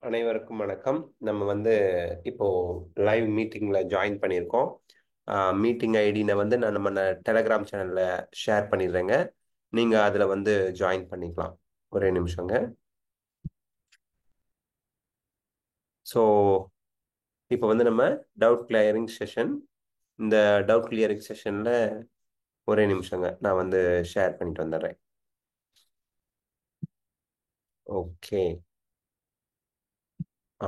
அனைவருக்கும் வணக்கம். நம்ம இப்போ லைவ் மீட்டிங்ல ஜாயின் பண்ணியிருக்கோம். மீட்டிங் ஐடினை நான் நம்ம டெலகிராம் சேனல்ல ஷேர் பண்ணிடுறேங்க. நீங்க அதுல ஜாயின் பண்ணிக்கலாம். ஒரே நிமிஷங்க. ஸோ இப்போ நம்ம டவுட் கிளியரிங் செஷன். இந்த டவுட் கிளியரிங் செஷன்ல ஒரே நிமிஷங்க, நான் ஷேர் பண்ணிட்டு வந்துடுறேன். ஓகே. ஆ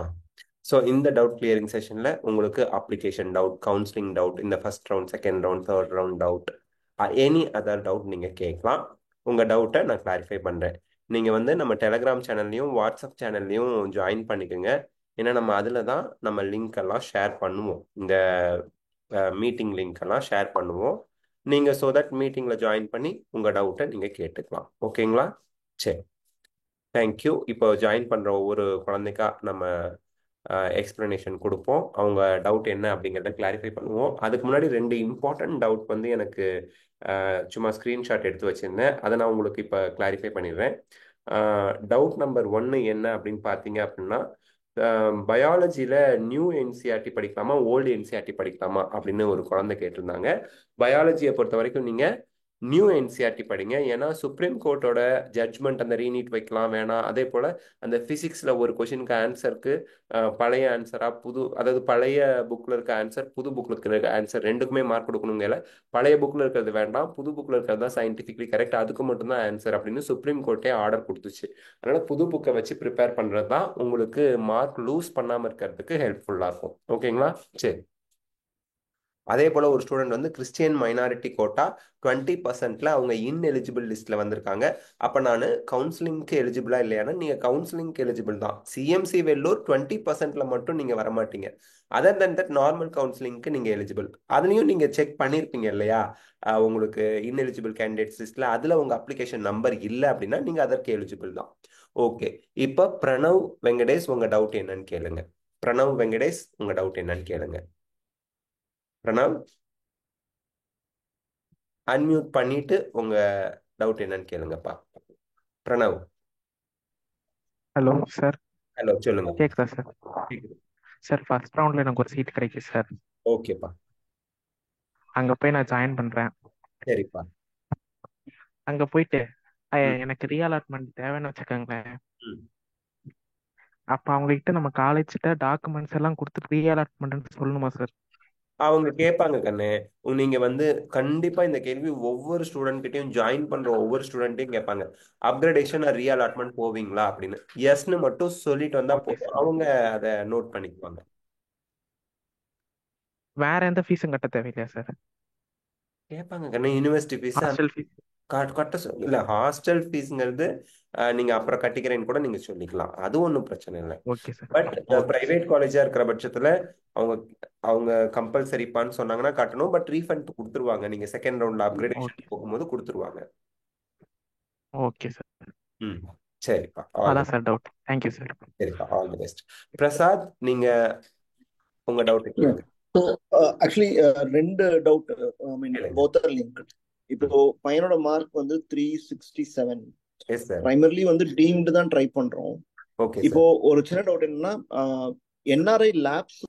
ஸோ இந்த டவுட் கிளியரிங் செஷனில் உங்களுக்கு அப்ளிகேஷன் டவுட், கவுன்சிலிங் டவுட், இந்த first round, second round, third round doubt, any other doubt நீங்கள் கேட்கலாம். உங்கள் டவுட்டை நான் கிளாரிஃபை பண்ணுறேன். நீங்கள் நம்ம டெலகிராம் சேனல்லையும் வாட்ஸ்அப் சேனல்லையும் ஜாயின் பண்ணிக்கோங்க. ஏன்னா நம்ம அதில் தான் நம்ம லிங்க் எல்லாம் ஷேர் பண்ணுவோம். இந்த மீட்டிங் லிங்க் எல்லாம் ஷேர் பண்ணுவோம். நீங்கள் ஸோ தட் மீட்டிங்கில் ஜாயின் பண்ணி உங்கள் டவுட்டை நீங்கள் கேட்டுக்கலாம். ஓகேங்களா? சரி, தேங்க்யூ. இப்போ ஜாயின் பண்ணுற ஒவ்வொரு குழந்தைக்கா நம்ம எக்ஸ்பிளனேஷன் கொடுப்போம். அவங்க டவுட் என்ன அப்படிங்கிறத கிளாரிஃபை பண்ணுவோம். அதுக்கு முன்னாடி ரெண்டு இம்பார்ட்டன்ட் டவுட் எனக்கு சும்மா ஸ்க்ரீன்ஷாட் எடுத்து வச்சிருந்தேன். அதை நான் உங்களுக்கு இப்போ கிளாரிஃபை பண்ணிடுறேன். டவுட் நம்பர் 1 என்ன அப்படின்னு பார்த்தீங்க அப்படின்னா, பயாலஜியில் நியூ என்சிஆர்டி படிக்கலாமா, ஓல்டு என்சிஆர்டி படிக்கலாமா அப்படின்னு ஒரு குழந்தை கேட்டிருந்தாங்க. பயாலஜியை பொறுத்த வரைக்கும் நீங்கள் நியூ என்சிஆர்டி படிங்க. ஏன்னா சுப்ரீம் கோர்ட்டோட ஜட்ஜ்மெண்ட் அந்த ரீநீட் வைக்கலாம் வேணாம். அதே போல் அந்த ஃபிசிக்ஸில் ஒரு கொஷினுக்கு ஆன்சருக்கு பழைய ஆன்சரா அதாவது பழைய புக்கில் இருக்க ஆன்சர், புது புக்கில் இருக்கிற ஆன்சர் ரெண்டுக்குமே மார்க் கொடுக்கணுங்க. பழைய புக்கில் இருக்கிறது வேண்டாம், புது புக்கில் இருக்கிறது தான் சயின்டிஃபிக்லி கரெக்ட், அதுக்கு மட்டும்தான் ஆன்சர் அப்படின்னு சுப்ரீம் கோர்ட்டே ஆர்டர் கொடுத்துச்சு. அதனால புது புக்கை வச்சு ப்ரிப்பேர் பண்ணுறது தான் உங்களுக்கு மார்க் லூஸ் பண்ணாமல் இருக்கிறதுக்கு ஹெல்ப்ஃபுல்லாக இருக்கும். ஓகேங்களா? சரி. அதே போல் ஒரு ஸ்டூடெண்ட் கிறிஸ்டியன் மைனாரிட்டி கோட்டா 20%ல அவங்க இன்எலிஜிபிள் லிஸ்ட்ல வந்திருக்காங்க. அப்போ நான் கவுன்சிலிங்க்கு எலிஜிபிளா இல்லையானா, நீங்கள் கவுன்சிலிங்க்கு எலிஜிபிள் தான். சிஎம்சி வெள்ளூர் 20%ல மட்டும் நீங்கள் வரமாட்டீங்க. அதர் தன் தட் நார்மல் கவுன்சிலிங்க்கு நீங்கள் எலிஜிபிள். அதுலேயும் நீங்கள் செக் பண்ணியிருப்பீங்க இல்லையா? உங்களுக்கு இன்எலிஜிபிள் கேண்டிடேட்ஸ் லிஸ்ட்ல அதில் உங்கள் அப்ளிகேஷன் நம்பர் இல்லை அப்படின்னா நீங்கள் அதற்கு எலிஜிபிள் தான். ஓகே. இப்போ பிரணவ் வெங்கடேஷ், உங்கள் டவுட் என்னன்னு கேளுங்க. பிரணவ் வெங்கடேஷ், உங்கள் டவுட் என்னன்னு கேளுங்க. பிரணவ், அன்மியூட் பண்ணிட்டு உங்க டவுட் என்னன்னு கேளுங்கப்பா. பிரணவ். Hello sir. ஹலோ, சொல்லுங்க. கேக்குதா சார்? கேக்குது. சார் ஃபர்ஸ்ட் ரவுண்ட்ல எனக்கு ஒரு சீட் கிடைக்குது சார். ஓகேப்பா. அங்க போய் நான் ஜாயின் பண்றேன். சரிப்பா. அங்க போயிட்டு ம். எனக்கு ரீஅலாட்மெண்ட் தேவைன்னு வச்சுக்கோங்களேன். ம். அப்ப அவங்க கிட்ட நம்ம காலேஜ்கிட்ட டாக்குமெண்ட்ஸ் எல்லாம் கொடுத்து ரீஅலாட்மெண்ட் சொல்லணுமா சார்? அவங்க கேட்பாங்க கண்ணு. நீங்க கண்டிப்பா இந்த கேள்வி ஒவ்வொரு ஸ்டூடெண்ட் கிட்டயும், ஜாயின் பண்ற ஒவ்வொரு ஸ்டூடெண்ட்டையும் கேட்பாங்க. அப்கிரேடேஷன் ரீ அலாட்மெண்ட் போவீங்களா அப்படின்னு. எஸ்ன்னு மட்டும் சொல்லிட்டு வந்தா ஓகே போதும், சார். அவங்க அதை நோட் பண்ணிக்குவாங்க. வேற எந்த ஃபீஸும் கட்ட தேவையில்லையா சார்? கேட்பாங்க கண்ணு. University fees hostel fees? கட்ட இல்ல, ஹாஸ்டல் ஃபீஸ்ங்கிறது நீங்க அப்புறம் கட்டிக்கிறேன்னு கூட நீங்க சொல்லிக்கலாம். அது ஒன்றும் பிரச்சனை இல்லை. Okay sir. But okay sir. Private காலேஜா இருக்கிற பட்சத்துல அவங்க அவங்க கம்பல்சரிப்பான்னு சொன்னாங்கன்னா கட்டணும். பட் ரீஃபண்ட் கொடுத்துருவாங்க. நீங்க செகண்ட் ரவுண்ட்ல அப்கிரேடேஷன் ஓகே. போகும்போது கொடுத்துருவாங்க. Okay sir. ம். சரிப்பா, ஆல் தி அதான் சார் டவுட். Thank you sir. சரிப்பா, ஆல் தி பெஸ்ட். பிரசாத், நீங்க உங்க டவுட் Yeah. கேளுங்க. So, actually, ரெண்டு டவுட். ஐ மீன் கேளுங்க. Both are linked. இப்போ பையனோட mark 367. Yes sir. Primarily deemed தான் ட்ரை பண்றோம். ஓகே இப்போ சார். ஒரு சின்ன டவுட் என்னன்னா, என்ஆர்ஐ லேப்ஸ்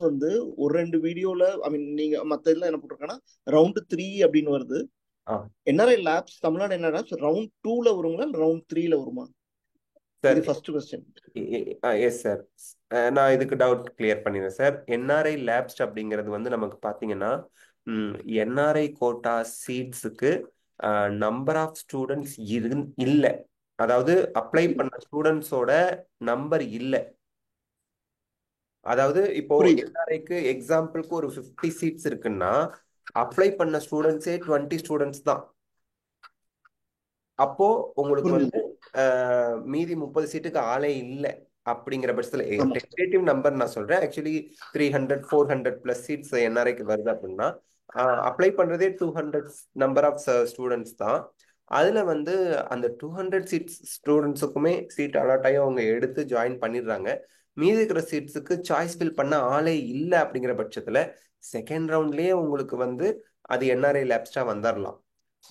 ஒரு ரெண்டு வீடியோல, ஐ மீன் நீங்க மத்த இதுல என்ன போட்டிருக்காங்கன்னா ரவுண்ட் 3 அப்படின்னு வருது. NRI labs Tamil Nadu NRI labs round 2ல வருங்களா, ரவுண்ட் 3ல வருமா? சார், இது ஃபர்ஸ்ட் கொஸ்டின். S sir. நான் இதுக்கு டவுட் கிளியர் பண்ணிடுறேன் சார். என்ஆர்ஐ லேப்ஸ் அப்படிங்கிறது நமக்கு பார்த்தீங்கன்னா, என்ஆர்ஐ கோட்டா சீட்ஸுக்கு நம்பர் ஆஃப் ஸ்டூடெண்ட்ஸ் இல்லை. அதாவது அப்ளை பண்ண ஸ்டூடெண்ட்ஸோட நம்பர் இல்லை. அதாவது இப்போ புரியுது. என்ஆர்ஐக்கு எக்ஸாம்பிளுக்கு ஒரு 50 சீட்ஸ் இருக்குன்னா, அப்ளை பண்ண ஸ்டூடெண்ட்ஸே 20 ஸ்டூடெண்ட்ஸ் தான். அப்போ உங்களுக்கு புரியுது. மீதி 30 சீட்டுக்கு ஆளே இல்லை. அப்படிங்கிற பட்சத்தில் ஆமா. டென்டேட்டிவ் நம்பர் நான் சொல்றேன். ஆக்சுவலி 300 400 பிளஸ் சீட்ஸ் என்ஆர்ஐக்கு வருது அப்படின்னா, அப்ளை பண்றதே 200 நம்பர் ஆஃப் ஸ்டூடெண்ட்ஸ் தான். அதுல அந்த 200 சீட்ஸ் ஸ்டூடெண்ட்ஸுக்குமே சீட் அலாட் ஆகி அவங்க எடுத்து ஜாயின் பண்ணிடுறாங்க. மீதி இருக்கிற சீட்ஸுக்கு சாய்ஸ் ஃபில் பண்ண ஆளே இல்லை. அப்படிங்கிற பட்சத்துல செகண்ட் ரவுண்ட்லயே உங்களுக்கு அது என்ஆர்ஐ லேப்ஸ்டா வந்துடலாம்.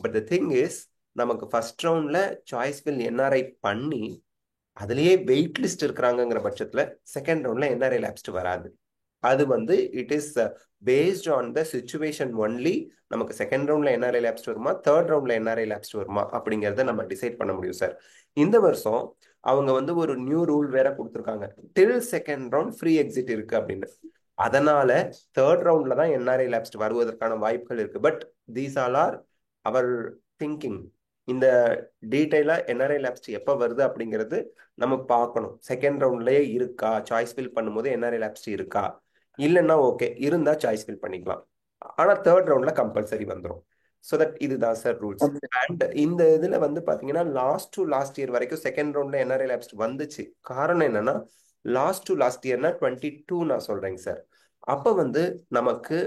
பட் த திங் இஸ், நமக்கு ஃபர்ஸ்ட் ரவுண்ட்ல சாய்ஸ் ஃபில் என்ஆர்ஐ பண்ணி அதுலயே வெயிட் லிஸ்ட் இருக்கிறாங்கிற பட்சத்துல செகண்ட் ரவுண்ட்ல என்ஆர்ஐ லேப்ஸ்ட் வராது. அது வந்து it is based on the situation only. நமக்கு செகண்ட் ரவுண்ட்ல என்ஆர்ஐ லேப்ஸ்ட் வருமா, தேர்ட் ரவுண்ட்ல என்ஆர்ஐ லேப்ஸ்ட் வருமா அப்படிங்கறத நம்ம டிசைட் பண்ண முடியும் சார். இந்த வருஷம் அவங்க வந்து ஒரு நியூ ரூல் வேற கொடுத்துருக்காங்க, டில் செகண்ட் ரவுண்ட் ஃப்ரீ எக்ஸிட் இருக்கு அப்படின்னு. அதனால தேர்ட் ரவுண்ட்ல தான் என்ஆர்ஐ லேப்ஸ்ட் வருவதற்கான வாய்ப்புகள் இருக்கு. But these all are our thinking. இந்த டீட்டெயிலா என்ஆர்ஐ லேப்ஸ்ட் எப்போ வருது அப்படிங்கிறது நம்ம பார்க்கணும். செகண்ட் ரவுண்ட்லயே இருக்கா, சாய்ஸ் ஃபில் பண்ணும்போது என்ஆர்ஐ லேப்ஸ்ட் இருக்கா, இல்லைன்னா ஓகே, இருந்தா சாய்ஸ் ஃபில் பண்ணிக்கலாம். ஆனா தேர்ட் ரவுண்ட்ல கம்பல்சரி வந்துடும். ஸோ தட் இதுதான் சார் ரூல்ஸ். அண்ட் இந்த இதுல வந்து பாத்தீங்கன்னா லாஸ்ட் டு லாஸ்ட் இயர் வரைக்கும் செகண்ட் ரவுண்ட்ல என்ஆர்ஐ லேப்ஸ்ட் வந்துச்சு. காரணம் என்னன்னா லாஸ்ட் டு லாஸ்ட் இயர்னா 22 நான் சொல்றேங்க சார். அப்ப வந்து நமக்கு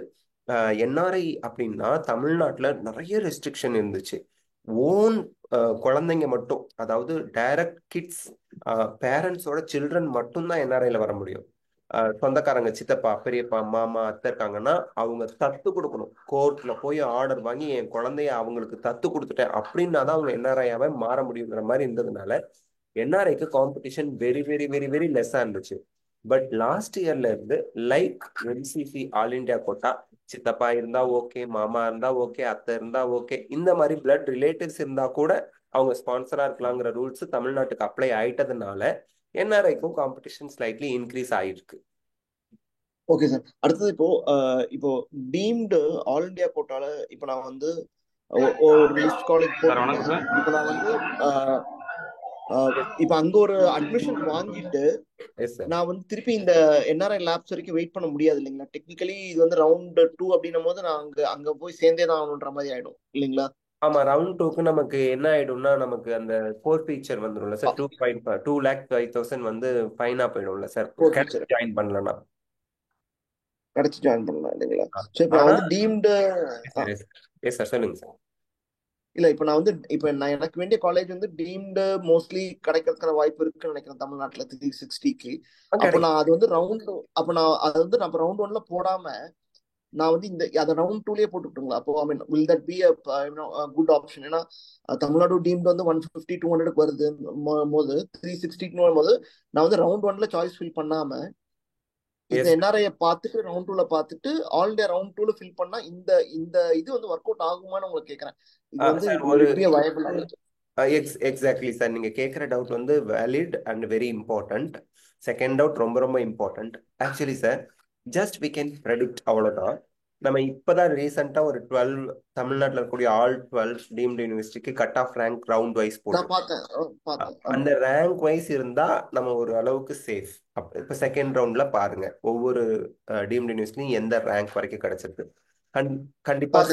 என்ஆர்ஐ அப்படின்னா தமிழ்நாட்டில் நிறைய ரெஸ்ட்ரிக்ஷன் இருந்துச்சு. ஓன் குழந்தைங்க மட்டும், அதாவது டைரக்ட் கிட்ஸ், பேரண்ட்ஸோட சில்ட்ரன் மட்டும்தான் என்ஆர்ஐல வர முடியும். சொந்தக்காரங்க, சித்தப்பா, பெரியப்பா, மாமா, அத்தை இருக்காங்கன்னா அவங்க தத்து கொடுக்கணும். கோர்ட்ல போய் ஆர்டர் வாங்கி என் குழந்தைய அவங்களுக்கு தத்து கொடுத்துட்டேன் அப்படின்னா தான் அவங்க என்ஆர்ஐயாவே மாற முடியுங்கிற மாதிரி இருந்ததுனால என்ஆர்ஐக்கு competition very very very very லெஸ்ஸா இருந்துச்சு. பட் லாஸ்ட் இயர்ல இருந்து like NCC all India quota, சித்தப்பா இருந்தா ஓகே, மாமா இருந்தா ஓகே, அத்தை இருந்தா ஓகே, இந்த மாதிரி பிளட் ரிலேட்டிவ்ஸ் இருந்தா கூட அவங்க ஸ்பான்சரா இருக்கலாங்கிற ரூல்ஸ் தமிழ்நாட்டுக்கு அப்ளை ஆயிட்டதுனால என்ஆர்ஐக்கும் காம்படிஷன் ஸ்லைட்லி இன்க்ரீஸ் ஆயிருக்கு. Okay sir. அடுத்தது இப்போ டீம்டு ஆல் இண்டியா கோட்டால இப்போ நான் வந்து ஒரு லிஸ்ட் காலேஜ் போட்டேன். இப்போ நான் வந்து இப்போ அங்க ஒரு அட்மிஷன் வாங்கிட்டு நான் வந்து திருப்பி இந்த என்ஆர்ஐ லேப்ஸ் வரைக்கும் வெயிட் பண்ண முடியாது இல்லைங்களா? டெக்னிக்கலி இது வந்து ரவுண்ட் 2 அப்படின்னும் போது நான் அங்க போய் சேர்ந்தே தான் ஆகணுன்ற மாதிரி ஆயிடும் இல்லைங்களா? ஆமா, ரவுண்ட் 2க்கு நமக்கு என்ன ஆயிடும்னா நமக்கு அந்த ஃபோர் ஃபீச்சர் வந்துடும்ல சார். 2,05,000 வந்து ஃபைனா போயிடும்ல சார் ஜாயின் பண்ணலன்னா. கிடைச்சு ஜாயின் பண்ணலாம் இல்லைங்களா? சோ இப்போ நான் வந்து டீம்டு எஸ் சார், சொல்லுங்க சார். இல்ல இப்போ நான் வந்து இப்போ நான் எனக்கு வேண்டிய காலேஜ் வந்து டீம்டு மோஸ்ட்லி கிடைக்கிறதுக்கான வாய்ப்பு இருக்குன்னு நினைக்கிறேன் தமிழ்நாட்டுல 360க்கு. அப்போ நான் அது வந்து நான் ரவுண்ட் 1ல போடாம நான் வந்து அதை ரவுண்ட் 2லயே போட்டுக்கிட்டுங்களா? அப்போ I mean will that be good option? ஏன்னா தமிழ்நாடு டீம்டு வந்து 150-200 வருது போது 360க்கு வரும்போது நான் வந்து ரவுண்ட் 1ல சாய்ஸ் ஃபில் பண்ணாம இந்த என்ஆர்ஐ பார்த்துட்டு ரவுண்ட் 2ல பார்த்துட்டு ஆல் இண்டியா ரவுண்ட் 2ல ஃபில் பண்ணா இந்த இது வந்து ஒர்க் அவுட் ஆகுமான்னு உங்களுக்கு கேட்கறேன். இது வந்து ஒரு பெரிய வயபிள் ஆகுது. எக்ஸாக்ட்லி சார், நீங்க கேட்குற டவுட் வந்து valid and very important. Second doubt ரொம்ப ரொம்ப important. Actually sir just we can predict, அவ்வளோதான். நம்ம இப்போதான் ரீசெண்டா ஒரு 12 தமிழ்நாட்டில் இருக்கக்கூடிய ஆல் 12 டீம்டு யூனிவர்சிட்டிக்கு cut off rank round wise போட்டு அந்த ரேங்க் வைஸ் இருந்தா நம்ம ஒரு அளவுக்கு சேஃப். இப்போ செகண்ட் ரவுண்ட்ல பாருங்க ஒவ்வொரு டீம்டு யூனிவர்சிட்டியும் எந்த ரேங்க் வரைக்கும் கிடைச்சிருக்கு. கண்டிப்பா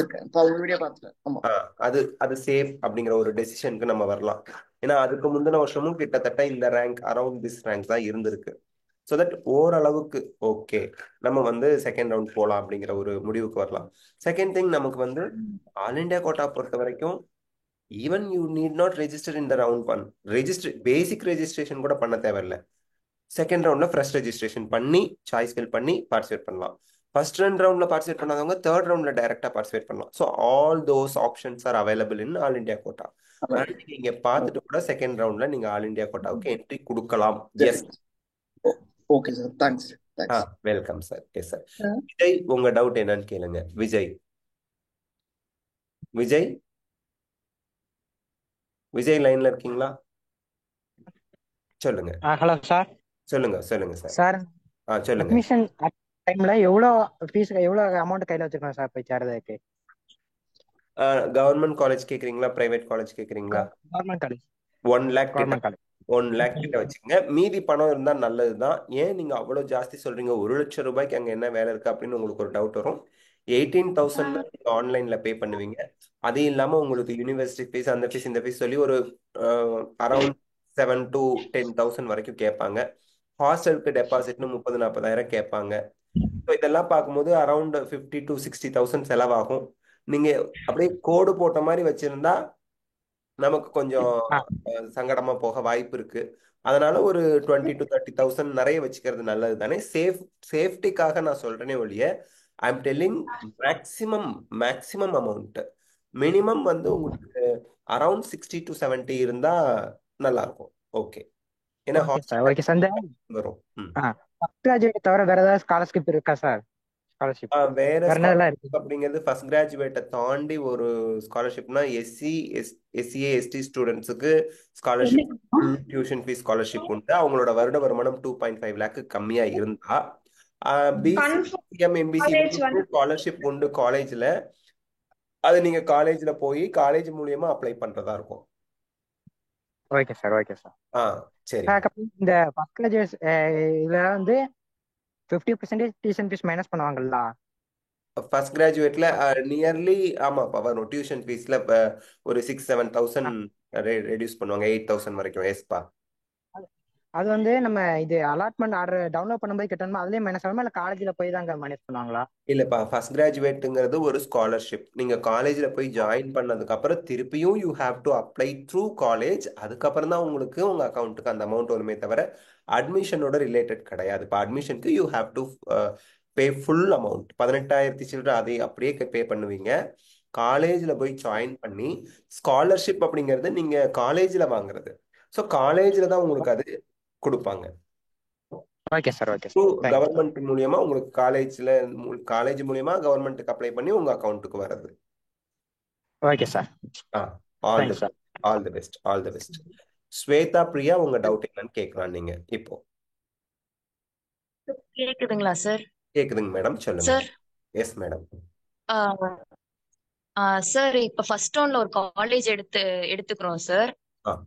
அது சேஃப் அப்படிங்கிற ஒரு டெசிஷனுக்கு நம்ம வரலாம். ஏன்னா அதுக்கு முந்தின வருஷமும் கிட்டத்தட்ட இந்த ரேங்க் அரௌண்ட் திஸ் ரேங்க் தான் இருந்திருக்கு. ஸோ தட் ஓரளவுக்கு ஓகே, நம்ம வந்து செகண்ட் ரவுண்ட் போகலாம் அப்படிங்கிற ஒரு முடிவுக்கு வரலாம். செகண்ட் திங், நமக்கு வந்து ஆல் இண்டியா கோட்டா பொறுத்த வரைக்கும் even you need not register in the round 1. Basic registration கூட பண்ண தேவையில்லை. செகண்ட் ரவுண்ட்ல ஃப்ரெஷ் ரெஜிஸ்ட்ரேஷன் பண்ணி சாய்ஸ் ஃபில் பண்ணி பார்ட்டிசிபேட் பண்ணலாம். ஃபர்ஸ்ட் ரவுண்ட்ல பார்ட்டிசிபேட் பண்ணாதவங்க தேர்ட் ரவுண்ட்ல டைரக்டா பார்ட்டிசிபேட் பண்ணலாம். So all those options are available in all India quota. நீங்க பார்த்துட்டு கூட செகண்ட் ரவுண்ட்ல நீங்க ஆல் இண்டியா கோட்டாவுக்கு என்ட்ரி கொடுக்கலாம். Yes. Okay sir, thanks. Welcome sir. Yes sir. Vijay, உங்க டவுட் என்னன்னு கேளுங்க. விஜய் விஜய் லைன்ல இருக்கீங்களா? சொல்லுங்க. Hello sir. சொல்லுங்க சார். சார், சொல்லுங்க. அட்மிஷன் டைம்ல எவ்வளவு ஃபீஸ், எவ்வளவு அமௌண்ட் கையில வச்சிருக்கோம் சார் போய் சேர்றதுக்கு? கவர்மெண்ட் காலேஜ் கேக்குறீங்களா, பிரைவேட் காலேஜ் கேக்குறீங்களா? Government college. 1 lakh கிட்ட வச்சுக்கோங்க. மீதி பணம் இருந்தா நல்லதுதான். ஏன் நீங்க அவ்வளவு ஜாஸ்தி சொல்றீங்க? 1,00,000 ரூபாய்க்கு அங்க என்ன வேலை இருக்கு அப்படின்னு உங்களுக்கு ஒரு டவுட் வரும். 18,000 நீங்க ஆன்லைன்ல பே பண்ணுவீங்க. அது இல்லாம உங்களுக்கு யூனிவர்சிட்டி ஃபீஸ், அந்த ஃபீஸ், இந்த ஃபீஸ் சொல்லி ஒரு அரௌண்ட் 7 to 10,000 வரைக்கும் கேட்பாங்க. ஹாஸ்டலுக்கு டெபாசிட்னு 30,000-40,000 கேட்பாங்க. ஸோ இதெல்லாம் பார்க்கும்போது அரௌண்ட் 50,000 to 60,000 செலவாகும். நீங்க அப்படியே கோடு போட்ட மாதிரி வச்சிருந்தா நமக்கு கொஞ்சம் சங்கடமா போக வாய்ப்பு இருக்கு. அதனால ஒரு 20,000 to 30,000 நிறைய வச்சுக்கிறது நல்லது தானே. சேஃப்டிக்காக நான் சொல்றேனே ஒழிய ஐ am telling maximum amount. Minimum வந்து உங்களுக்கு அரௌண்ட் 60 to 70 இருந்தா நல்லா இருக்கும். ஓகே. ஏன்னா okay sir. Hostel okay sir. இந்த வரும். ஃபர்ஸ்ட் கிராஜுவேட் தவிர வேற ஏதாவது ஸ்காலர்ஷிப் இருக்கா சார்? ஸ்காலர்ஷிப் வேற வேற என்னதெல்லாம் இருக்கு? ஸ்காலர்ஷிப் அப்படிங்கிறது ஃபர்ஸ்ட் கிராஜுவேட்டை தாண்டி ஒரு ஸ்காலர்ஷிப்னா எஸ்சிஏ எஸ்டி ஸ்டூடெண்ட்ஸுக்கு ஸ்காலர்ஷிப் டியூஷன் ஃபீஸ் ஸ்காலர்ஷிப் உண்டு. அவங்களோட வருட வருமானம் 2.5 லேக் கம்மியா இருந்தா பிசி எம்பிசி ஸ்காலர்ஷிப் உண்டு காலேஜ்ல. அது நீங்க காலேஜ்ல போய் காலேஜ் மூலியமா அப்ளை பண்றதா இருக்கும். Okay sir. Okay sir. சரி. அதுக்கப்புறம் இந்த ஃபர்ஸ்ட் கிராஜுவேட் இதுல வந்து 50% டியூஷன் ஃபீஸ் மைனஸ் பண்ணுவாங்கல்ல? ஃபர்ஸ்ட் கிராஜுவேட்ல நியர்லி ஆமாப்பா வரும். டியூஷன் ஃபீஸ்ல ஒரு 6-7,000 ரெடியூஸ் பண்ணுவாங்க, 8,000 வரைக்கும். எஸ்பா. அது வந்து நம்ம இது அலாட்மெண்ட் ஆர்டர் டவுன்லோட் பண்ணும்போது கிட்டணுமா அதுலயே மைனஸ் ஆகுமா, இல்ல காலேஜ்ல போய் தான் மைனஸ் பண்ணுவாங்களா? இல்லப்பா, ஃபர்ஸ்ட் கிராஜுவேட்டுங்கிறது ஒரு ஸ்காலர்ஷிப். நீங்க காலேஜ்ல போய் ஜாயின் பண்ணதுக்கு அப்புறம் திருப்பியும் you have to apply through college. அதுக்கப்புறம் தான் உங்களுக்கு உங்க அக்கௌண்ட்டுக்கு அந்த அமௌண்ட் வருமே தவிர அட்மிஷனோட ரிலேட்டட் கிடையாது. இப்போ அட்மிஷனுக்கு you have to pay full amount 18,000 சில்லற அதை அப்படியே பே பண்ணுவீங்க. காலேஜ்ல போய் ஜாயின் பண்ணி ஸ்காலர்ஷிப் அப்படிங்கிறது நீங்க காலேஜ்ல வாங்குறது. ஸோ காலேஜ்ல தான் உங்களுக்கு அது கொடுப்பாங்க. Okay sir. Okay sir. Thank you. Government மூலியமா உங்களுக்கு காலேஜ் மூலியமா கவர்மெண்ட்டுக்கு அப்ளை பண்ணி உங்க அக்கௌண்ட்டுக்கு வருது. Okay sir. All the thank you sir. All the best, all the best. Shweta Priya, உங்க டவுட் என்னன்னு கேட்கலாம் நீங்க இப்போ. கேக்குதுங்களா சார்? கேக்குதுங்க மேடம், சொல்லுங்க. Sir yes madam. சார் இப்ப ஃபர்ஸ்ட் ரவுண்ட்ல ஒரு காலேஜ் எடுத்துக்கிறோம் சார்.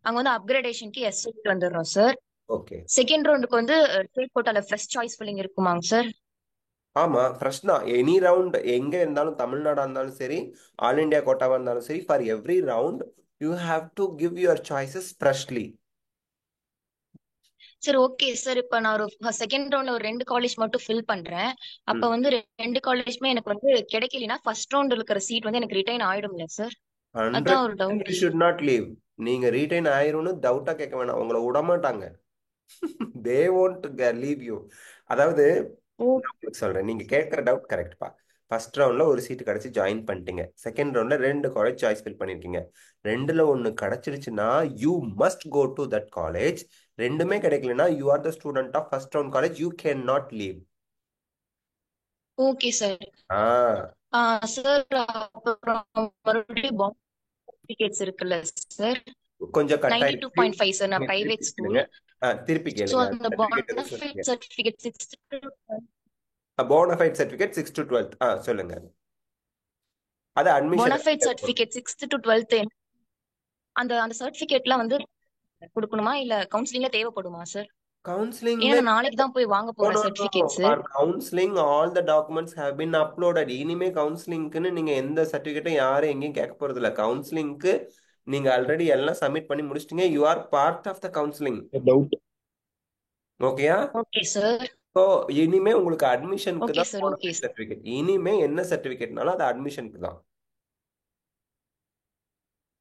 அங்க வந்து அப்கிரேடேஷனுக்கு எஸ் வந்துடுறோம் சார். ஓகே. செகண்ட் ரவுண்டுக்கு வந்து ஸ்டேட் கோட்டால ஃப்ரெஷ் சாய்ஸ் ஃபில்லிங் இருக்குமாங்க சார்? ஆமா, ஃப்ரெஷ் தான். எனி ரவுண்ட் எங்க இருந்தாலும், தமிழ்நாடா இருந்தாலும் சரி, ஆல் இண்டியா கோட்டாவா இருந்தாலும் சரி, for every round you have to give your choices freshly. Sir okay sir. இப்ப நான் ஒரு செகண்ட் ரவுண்ட்ல ஒரு 2 காலேஜ் மட்டும் ஃபில் பண்றேன். அப்ப வந்து 2 காலேஜ்மே எனக்கு வந்து கிடைக்கலனா ஃபர்ஸ்ட் ரவுண்ட் இருக்கிற சீட் வந்து எனக்கு ரிட்டைன் ஆயிடும்ல சார்? அதான் ஒரு 100% doubt. You should not leave. நீங்க ரீடைன் ஆயிரும்னு டவுட்டா கேட்க வேணாம். உங்களை விட மாட்டாங்க. தே won't லீவ் யூ. அதாவது நான் உங்களுக்கு சொல்றேன், நீங்க கேட்கிற டவுட் கரெக்ட்பா. ஃபர்ஸ்ட் ரவுண்ட்ல ஒரு சீட் கிடைச்சு ஜாயின் பண்ணிட்டீங்க. செகண்ட் ரவுண்ட்ல 2 காலேஜ் சாய்ஸ் ஃபில் பண்ணிருக்கீங்க. ரெண்டுல ஒன்னு கிடைச்சிருச்சுன்னா you must go to that college. ரெண்டுமே கிடைக்கலனா you are the student of first round college, you can not leave. Okay sir. Sir அப்புறம் மறுபடியும் சர்டிபிகேட்ஸ் இருக்குல்ல சார்? கொஞ்சம் கட் 92.5 சார். நான் பிரைவேட் ஸ்கூல். திருப்பி சோ கேளுங்க. அந்த bonafide certificate 6 bonafide certificate 6 to 12. சொல்லுங்க. அது admission bonafide certificate 6th to 12th அந்த அந்த சர்டிபிகேட்லாம் வந்து கொடுக்கணுமா இல்ல கவுன்சிலிங்ல தேவைப்படுமா சார்? கவுன்சிலிங் ஏன்னா நாளைக்கு தான் போய் வாங்க போறேன் certificates. Counselling all the documents have been uploaded. இனிமே கவுன்சிலிங்க்குன்னு நீங்க எந்த சர்டிபிகேட்டும் யாரும் எங்கேயும் கேட்க போறது இல்ல. கவுன்சிலிங்க்கு நீங்க ஆல்ரெடி எல்லாம் சப்மிட் பண்ணி முடிச்சிட்டீங்க. You are part of the counselling. Doubt. ஓகேயா? Okay sir. ஸோ இனிமே உங்களுக்கு அட்மிஷனுக்கு ஓகே தான் சார். Okay certificate. இனிமே என்ன சர்டிபிகேட்னாலும் அது அட்மிஷனுக்கு தான்.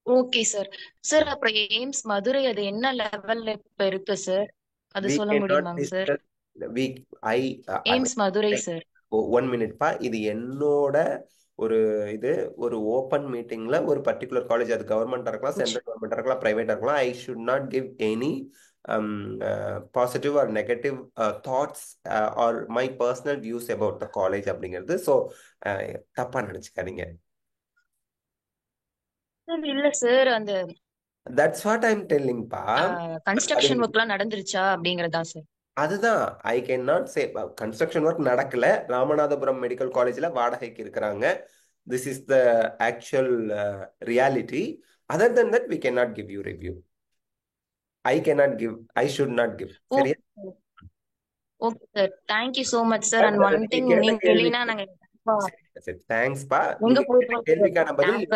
Okay sir. சார் அப்புறம் எய்ம்ஸ் மதுரை அது என்ன லெவல்ல இப்ப இருக்கு சார்? அது சொல்ல முடியுமாங்க சார்? AIIMS Madurai sir. 1 minute-பா. இது என்னோட ஒரு ஓப்பன் மீட்டிங்ல ஒரு பர்டிகுலர் காலேஜ், அது கவர்மெண்டா இருக்கலாம், சென்ட்ரல் கவர்மெண்டா இருக்கலாம், பிரைவேட்டா இருக்கலாம். I should not give any positive or negative thoughts or my personal views about the college அப்படிங்கிறது. ஸோ தப்பா நினைச்சுக்காதீங்க. இல்ல சார், அந்த that's what I am telling பா. கன்ஸ்ட்ரக்ஷன் ஒர்க்லாம் நடந்துருச்சா அப்படிங்கறதா சார்? அதுதான் I can not say. Construction work நடக்கல. ராமநாதபுரம் மெடிக்கல் காலேஜ்ல வாடகைக்கு இருக்கிறாங்க. This is the actual reality. Other than that we can not give you review. I can not give, I should not give. சரியா? Okay sir. Thank you so much sir. And one thing, நீங்க இல்லைனா நாங்க thanks பா. எங்க கேள்விக்கான பதில்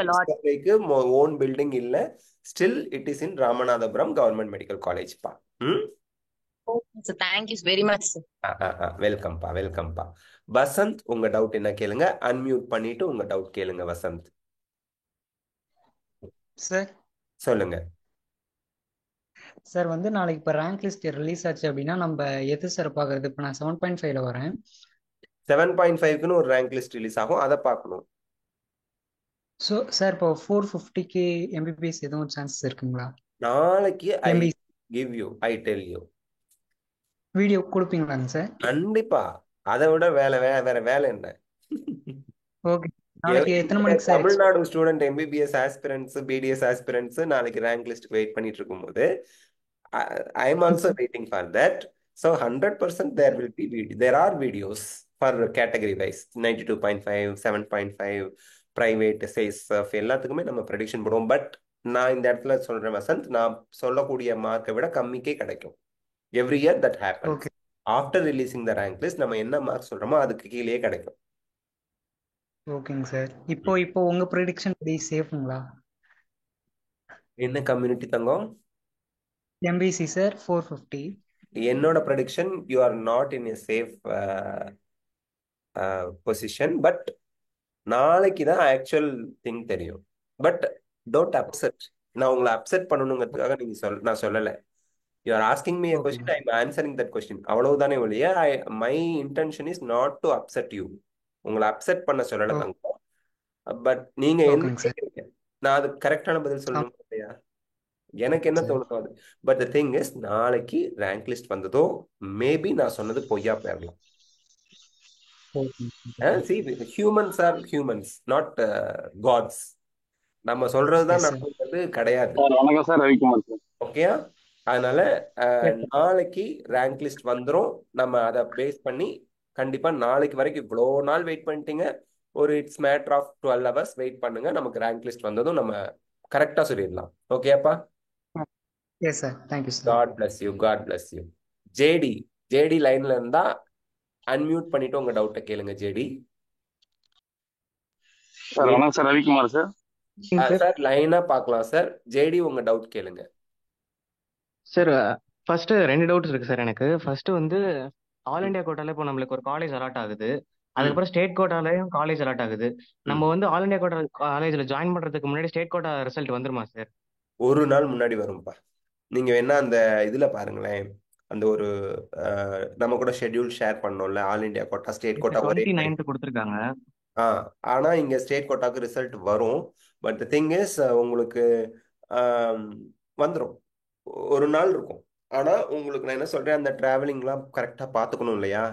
போயிட்டு own building இல்ல, still it is in Ramanathapuram government medical college பா. Thank you very much sir. வெல்கம்பா, வெல்கம்பா. வசந்த், உங்க டவுட் என்ன கேளுங்க. அன்மியூட் பண்ணிட்டு உங்க டவுட் கேளுங்க வசந்த். சார் சொல்லுங்க. சார் வந்து நாளைக்கு இப்போ ரேங்க் லிஸ்ட் ரிலீஸ் ஆச்சு அப்படின்னா நம்ம எது சார் பார்க்கறது? இப்போ நான் 7.5ல வரேன். 7.5க்குன்னு ஒரு ரேங்க் லிஸ்ட் ரிலீஸ் ஆகும், அதை பார்க்கணும். ஸோ சார் இப்போ 450க்கு எம்பிபிஎஸ் எதுவும் சான்சஸ் இருக்குங்களா? நாளைக்கு I give you, I tell you. Video கொடுப்பீங்களாங்க சார்? கண்டிப்பா. அதை விட வேற வேலை என்ன? ஓகே. நாளைக்கு எத்தனை மணிக்கு sir Tamil Nadu student MBBS aspirants BDS aspirants நாளைக்கு ரேங்க் லிஸ்ட் வெயிட் பண்ணிட்டு இருக்கும்போது I am also waiting for that. So 100% there are videos for category wise 92.5 7.5 private safe எல்லாத்துக்குமே நம்ம ப்ரெடிக்ஷன் போடுவோம். பட் நான் இந்த இடத்துல சொல்றேன் வசந்த், நான் சொல்லக்கூடிய மார்க்கை விட கம்மிக்கே கிடைக்கும். Every year that happens. Okay after releasing the rank list நம்ம என்ன மார்க் சொல்றோமோ அதுக்கு கீழேயே கிடைக்கும். ஓகேங்க சார். இப்போ உங்க ப்ரெடிக்ஷன் படி சேஃப்ங்களா? என்ன கம்யூனிட்டி தங்கம்? MBC sir 450. என்னோட prediction you are not in a safe position. But நாளைக்கு தான் ஆக்சுவல் திங் தெரியும். But don't upset. நான் உங்களை அப்செட் பண்ணணுங்கிறதுக்காக நான் சொல்லலை. You are asking me a okay question, I am answering that question. அவ்வளவுதானே ஒழிய my intention is not to upset you. உங்களை அப்செட் பண்ண சொல்லலை தங்கம். பட் நீங்க என்ன ஓகேங்க சார். கேக்குறீங்க, நான் அதுக்கு கரெக்டான பதில் சொல்லணும் இல்லையா? எனக்கு என்ன தோணுதோ அது. பட் த திங் இஸ், நாளைக்கு ரேங்க் லிஸ்ட் வந்ததோ மேபி நான் சொன்னது பொய்யா போயிடலாம். Humans are humans, not gods. நம்ம சொல்றதுதான் நடந்தது கிடையாது. வணக்கம் சார், ரவிக்குமார் சார். ஓகேயா? அதனால நாளைக்கு ரேங்க் லிஸ்ட் வந்துடும். நம்ம அதை பேஸ் பண்ணி கண்டிப்பா நாளைக்கு வரைக்கும் இவ்வளோ நாள் வெயிட் பண்ணிட்டீங்க, ஒரு it's matter of 12 hours wait பண்ணுங்க. நமக்கு ரேங்க் லிஸ்ட் வந்ததும் நம்ம கரெக்டா சொல்லிடலாம். ஓகேப்பா? Yes sir, thank you sir. God bless you, God bless you. JD லைன்ல இருந்தா அன்மியூட் பண்ணிட்டு உங்க டவுட்டை கேளுங்க. ஜேடி சார் வணக்கம் சார், ரவிக்குமார் சார். சார் லைனா பார்க்கலாம் சார். ஜேடி உங்க டவுட் கேளுங்க சார். ஃபர்ஸ்ட் 2 டவுட்ஸ் இருக்கு சார் எனக்கு. ஃபர்ஸ்ட் வந்து ஆல் இந்தியா கோட்டால இப்போ நம்மளுக்கு ஒரு காலேஜ் அலாட் ஆகுது, அதுக்கப்புறம் ஸ்டேட் கோட்டாலையும் காலேஜ் அலாட் ஆகுது. நம்ம வந்து ஆல் இந்தியா கோட்டா காலேஜ்ல ஜாயின் பண்றதுக்கு முன்னாடி ஸ்டேட் கோட்டா ரிசல்ட் வந்துருமா சார்? ஒரு நாள் முன்னாடி வரும்பா. நீங்க வேணா அந்த இதுல பாருங்களேன், அந்த ஒரு நம்ம கூட ஷெட்யூல் ஷேர் பண்ணோம்ல, all India quota state quota ஒரே 29th கொடுத்துருக்காங்க. ஆனா இங்க ஸ்டேட் கோட்டாக்கு ரிசல்ட் வரும். பட் தி திங் இஸ், உங்களுக்கு வந்துடும், ஒரு நாள் இருக்கும். ஆனா உங்களுக்கு நான் என்ன சொல்றேன், அந்த டிராவலிங்லாம் கரெக்டா பாத்துக்கணும் இல்லையா?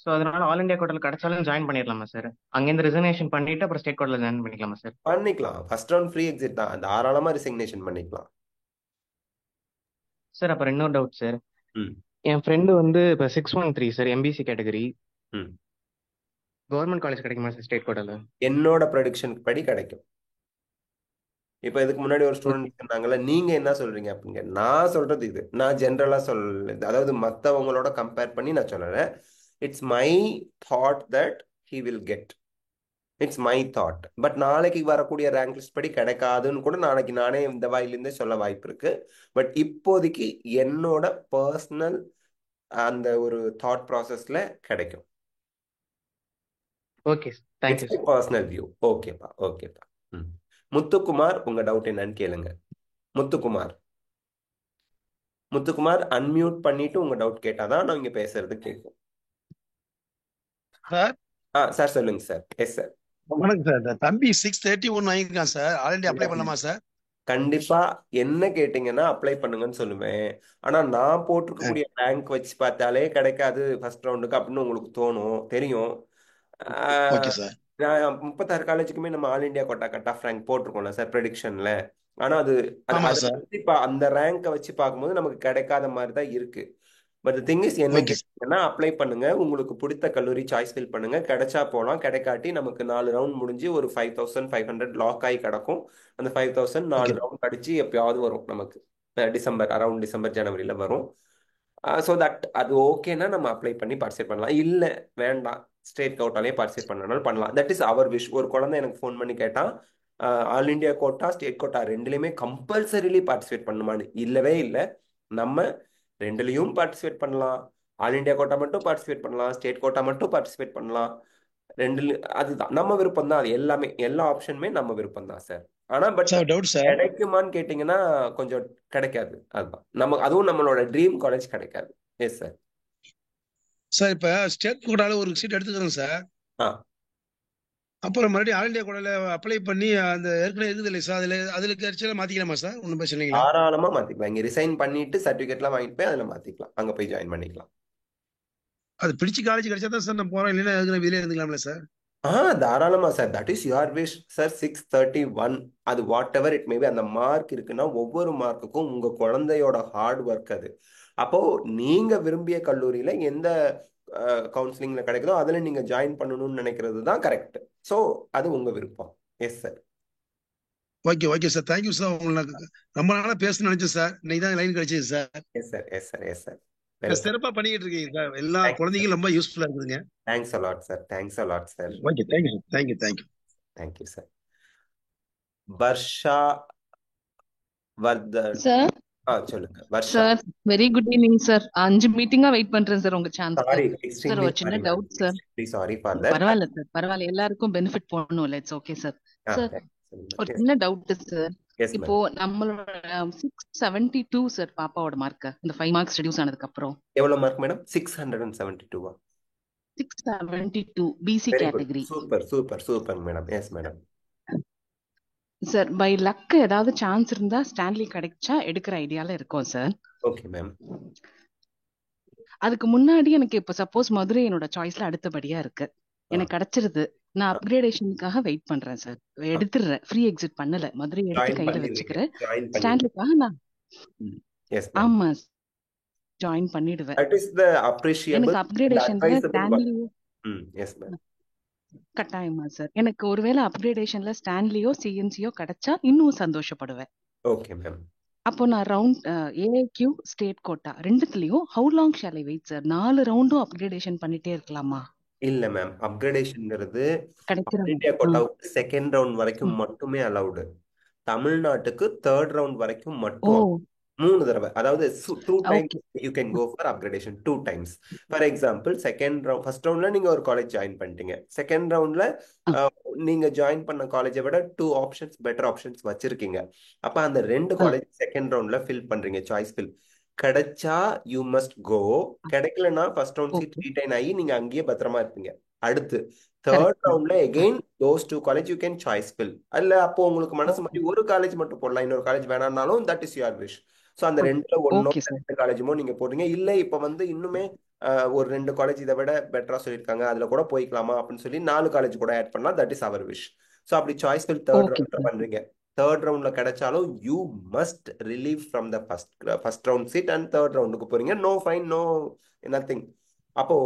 ஸோ அதனால ஆல் இந்தியா கோட்டால கிடைச்சாலும் ஜாயின் பண்ணிடலாமா சார்? அங்கேருந்து ரிசர்வேஷன் பண்ணிட்டு அப்புறம் ஸ்டேட் கோட்டால ஜாயின் பண்ணிக்கலாமா சார்? பண்ணிக்கலாம். ஃபர்ஸ்ட் ரவுண்ட் ஃப்ரீ எக்ஸிட் தான், தாராளமா ரிசிக்னேஷன் பண்ணிக்கலாம் சார். அப்புறம் இன்னொரு டவுட் சார். ம் என் ஃப்ரெண்டு வந்து இப்போ 613 சார், எம்பிசி கேட்டகரி, ம் கவர்மெண்ட் காலேஜ் கிடைக்குமா சார் ஸ்டேட் கோட்டால? என்னோட ப்ரெடிக்ஷன் படி கிடைக்கும். இப்போ இதுக்கு முன்னாடி ஒரு ஸ்டூடெண்ட் சொன்னாங்கல்ல, நீங்க என்ன சொல்றீங்க அப்படிங்க. நான் சொல்றது இது, நான் ஜென்ரலா அதாவது மற்றவங்களோட கம்பேர் பண்ணி நான் சொல்றேன். It's my thought that he will get. It's my thought. But நாளைக்கு வரக்கூடிய ரேங்க் லிஸ்ட் படி கிடைக்காதுன்னு கூட நாளைக்கு நானே இந்த வாயிலிருந்தே சொல்ல வாய்ப்பு இருக்கு. பட் இப்போதைக்கு என்னோட பர்சனல் அந்த ஒரு தாட் ப்ராசஸ்ல கிடைக்கும். Okay, thank you sir. Personal view. ஓகேப்பா, ஓகேப்பா. முத்துக்குமார், உங்க டவுட் என்னன்னு கேளுங்க. முத்துக்குமார் அன்மியூட் பண்ணிட்டு உங்க டவுட் கேட்டாதான் நான் இங்க பேசுறது கேட்கும். சார் சார் சொல்லுங்க சார். Yes sir. வணக்கம் சார். தம்பி 631 வாங்கியிருக்கான் சார், ஆல்ரெடி அப்ளை பண்ணலாமா சார்? கண்டிப்பா. என்ன கேட்டீங்கன்னா அப்ளை பண்ணுங்கன்னு சொல்லுவேன். ஆனா நான் போட்டிருக்கக்கூடிய ரேங்க் வச்சு பார்த்தாலே கிடைக்காது ஃபர்ஸ்ட் ரவுண்டுக்கு அப்படின்னு உங்களுக்கு தோணும், தெரியும். Okay sir. 36 காலேஜுக்குமே நம்ம all India quota cut off rank போட்டிருக்கோம்ல சார் ப்ரெடிக்ஷன்ல. ஆனா அது ஆமா சார். அந்த ரேங்கை வச்சு பார்க்கும்போது நமக்கு கிடைக்காத மாதிரி தான் இருக்கு. பட் திங் இஸ், என்ன ஓகே சார். கேட்டீங்கன்னா அப்ளை பண்ணுங்க, உங்களுக்கு பிடித்த கல்லூரி சாய்ஸ் ஃபில் பண்ணுங்க. கிடைச்சா போகலாம், கிடைக்காட்டி நமக்கு 4 ரவுண்ட் முடிஞ்சு ஒரு 5500 லாக் ஆகி கிடக்கும். அந்த 5000 4 ஓகே ரவுண்ட் அடிச்சு எப்பயாவது வரும் நமக்கு. அரௌண்ட் டிசம்பர் ஜனவரியில வரும். ஸோ தட் அது ஓகேன்னா நம்ம அப்ளை பண்ணி பார்ட்டிசிபேட் பண்ணலாம். இல்லை வேண்டாம், ஸ்டேட் கோட்டாலே பார்ட்டிசிபேட் பண்ணனாலும் பண்ணலாம். That is our wish. ஒரு குழந்தை எனக்கு ஃபோன் பண்ணி கேட்டான், all India quota state quota ரெண்டுலையுமே கம்பல்சரிலி பார்ட்டிசிபேட் பண்ணுமான்னு. இல்லவே இல்லை, நம்ம ரெண்டுலையும் பார்ட்டிசிபேட் பண்ணலாம். ஆல் இந்தியா கோட்டா மட்டும் பார்ட்டிசிபேட் பண்ணலாம், ஸ்டேட் கோட்டா மட்டும் பார்ட்டிசிபேட் பண்ணலாம். அதுதான் நம்ம விருப்பம் தான். அது எல்லாமே, எல்லா ஆப்ஷனுமே நம்ம விருப்பம் தான் சார். ஆனா பட் சார் டவுட் சார். கிடைக்குமான்னு கேட்டீங்கன்னா கொஞ்சம் கிடைக்காது. அதுதான் நம்ம, அதுவும் நம்மளோட ட்ரீம் காலேஜ் கிடைக்காது. S sir. சார் இப்ப ஸ்டேட் கோட்டால ஒரு சீட் எடுத்துக்கிறேன் சார். ஆ அப்புறம் மறுபடியும் ஆல் இந்தியா கோட்டால அப்ளை பண்ணி அந்த ஏற்கனவே இருக்குது இல்லை சார், அதுல கிடைச்சாலும் மாத்திக்கலாமா சார்? ஒன்றும் பிரச்சனை இல்லைங்களா? தாராளமா மாத்திக்கலாம். இங்க ரிசைன் பண்ணிட்டு சர்டிபிகேட்லாம் வாங்கிட்டு போய் அதுல மாத்திக்கலாம். அங்க போய் ஜாயின் பண்ணிக்கலாம். அது பிடிச்சி காலேஜ் கிடைச்சா தான் சார் நான் போறேன், இல்லைன்னா அதுக்கு வெளியே இருந்துக்கலாம்ல சார்? தாராளமா sir. That is your wish sir. 631 அது வாட் எவர் இட் மேபி. அந்த மார்க் இருக்குன்னா ஒவ்வொரு மார்க்குக்கும் உங்க குழந்தையோட ஹார்ட் ஒர்க் அது. அப்போ நீங்க விரும்பிய கல்லூரியில எந்த கவுன்சிலிங்ல கிடைக்குதோ அதுல நீங்க ஜாயின் பண்ணணும்னு நினைக்கிறது தான் கரெக்ட். ஸோ அது உங்க விருப்பம். Yes sir. Okay okay sir, thank you sir. உங்களுக்கு ரொம்ப நாளா பேசணும்னு நினைச்சேன் சார், இன்னைக்கு தான் லைன் கிடைச்சது sir. Yes sir, yes sir, yes sir. சிறப்பா பண்ணிக்கிட்டு இருக்கீங்க சார், எல்லா குழந்தைங்களும் ரொம்ப யூஸ்ஃபுல்லா இருக்குதுங்க. Thanks a lot sir, thanks a lot sir. Okay, thank you sir, thank you thank you thank you sir. Varsha Vardhan sir. சொல்லுங்க Varsha. Sir very good evening sir. 5 மீட்டிங்கா வெயிட் பண்றேன் சார் உங்க சான்ஸ். சாரி, சார் எக்ஸ்ட்ரீம்லி ஒரு சின்ன sorry doubt sir. Sorry for that. பரவாயில்ல sir, பரவாயில்ல, எல்லாருக்கும் benefit போகணும்ல. It's okay sir. சார் ஒரு சின்ன டவுட் சார். இப்போ நம்மளோட 672 சார் பாப்பாவோட மார்க், இந்த 5 மார்க்ஸ் ரெடியூஸ் ஆனதுக்கு அப்புறம் எவ்வளவு mark madam? 672. 672 BC category. Super super super madam. Yes madam. Sir by luck ஏதாவது சான்ஸ் இருந்தா ஸ்டான்லி கிடைச்சா எடுக்கிற ஐடியால இருக்கோம் சார். Okay ma'am. அதுக்கு முன்னாடி எனக்கு இப்ப சப்போஸ் மதுரை என்னோட சாய்ஸ்ல அடுத்தபடியா இருக்கு, எனக்கு கிடைச்சிருது. நான் அப்கிரேடேஷனுக்காக வெயிட் பண்றேன் சார். எடுத்துறேன், ஃப்ரீ எக்ஸிட் பண்ணல, மதுரை எடுத்து கையில வச்சுக்கிறேன். ஸ்டான்லிக்காக நான் ஆமா ஜாயின் பண்ணிடுவேன். எனக்கு அப்கிரேடேஷன்ல ஸ்டான்லியோ கட்டாயமா சார். எனக்கு ஒருவேளை அப்கிரேடேஷன்ல ஸ்டான்லியோ சிஎன்சியோ கிடைச்சா இன்னும் சந்தோஷப்படுவேன். Okay ma'am. அப்போ நான் ரவுண்ட் ஏஐக்யூ ஸ்டேட் கோட்டா ரெண்டுத்துலயும் how long shall I wait sir? 4 ரவுண்டும் அப்கிரேடேஷன் பண்ணிட்டே இருக்கலாமா? இல்ல மேம், அப்கிரேடேஷன்ங்கிறது இந்தியா கோட்டாவுக்கு செகண்ட் ரவுண்ட் வரைக்கும் மட்டுமே அலௌடு. தமிழ்நாட்டுக்கு தேர்ட் ரவுண்ட் வரைக்கும் மட்டும் 3 தடவை. அதாவது 2 times you can go for upgradation 2 times. For example first ரவுண்ட்ல நீங்க ஒரு காலேஜ் ஜாயின் பண்ணிட்டீங்க. செகண்ட் ரவுண்ட்ல நீங்க ஜாயின் பண்ண காலேஜை விட 2 ஆப்ஷன்ஸ் பெட்டர் ஆப்ஷன்ஸ் வச்சிருக்கீங்க. அப்ப அந்த 2 காலேஜ் செகண்ட் ரவுண்ட்ல ஃபில் பண்றீங்க, சாய்ஸ் ஃபில். கிடைச்சா யூ மஸ்ட் கோ, கிடைக்கலன்னா ஃபர்ஸ்ட் ரவுண்ட் சீட் ரீடைன் ஆகி நீங்க அங்கேயே பத்திரமா இருப்பீங்க. அடுத்து தேர்ட் ரவுண்ட்ல again those 2 college you can choice fill. அல்ல அப்போ உங்களுக்கு மனசு மாதிரி ஒரு காலேஜ் மட்டும் போடலாம், இன்னொரு காலேஜ் வேணாம்னாலும் that is your wish. So அந்த 2ல ஒன்னோ 2 காலேஜுமோ நீங்க போடுறீங்க. இல்ல இப்ப இன்னுமே ஒரு 2 காலேஜ் இதை விட பெட்டரா சொல்லியிருக்காங்க, அதுல கூட போய்க்கலாமா அப்படின்னு சொல்லி 4 காலேஜ் கூட ஆட் பண்ணலாம். That is our wish. So அப்படி சாய்ஸ் ஃபில் தேர்ட் ரவுண்ட்ல பண்றீங்க. தேர்ட் ரவுண்ட்ல கிடைச்சாலும் you must relieve from the first round seat and third ரவுண்டுக்கு போறீங்க. No fine, no nothing. அப்போ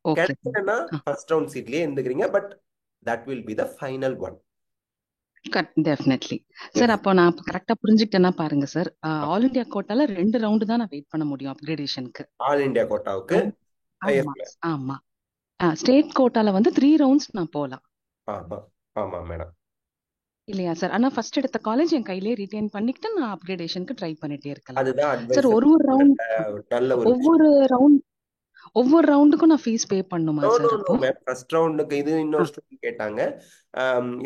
கிடைக்கலன்னா ஃபர்ஸ்ட் ரவுண்ட் சீட்லயே இருந்துக்கிறீங்க. But that will be the final one. Definitely sir. அப்போ நான் கரெக்டா புரிஞ்சுக்கிட்டேன்னா பாருங்க சார், ஆல் இந்தியா கோட்டால 2 ரவுண்டு தான் நான் வெயிட் பண்ண முடியும் அப்கிரேடேஷனுக்கு. ஆல் இந்தியா கோட்டாவுக்கு ஆமா. ஸ்டேட் கோட்டால 3 ரவுண்ட்ஸ் நான் போலாம். ஆமா மேடம். இல்லையா சார்? ஆனா ஃபர்ஸ்ட் எடுத்த காலேஜ் என் கையிலே ரிட்டைன் பண்ணிக்கிட்டு நான் அப்கிரேடேஷனுக்கு ட்ரை பண்ணிட்டே இருக்கலாம். அதுதான் சார். ஒவ்வொரு ரவுண்டுக்கும் நான் ஃபீஸ் பே பண்ணுமா சார்? அப்போ ஃபர்ஸ்ட் ரவுண்டுக்கு இது இன்னொரு ஸ்டூடெண்ட் கேட்டாங்க.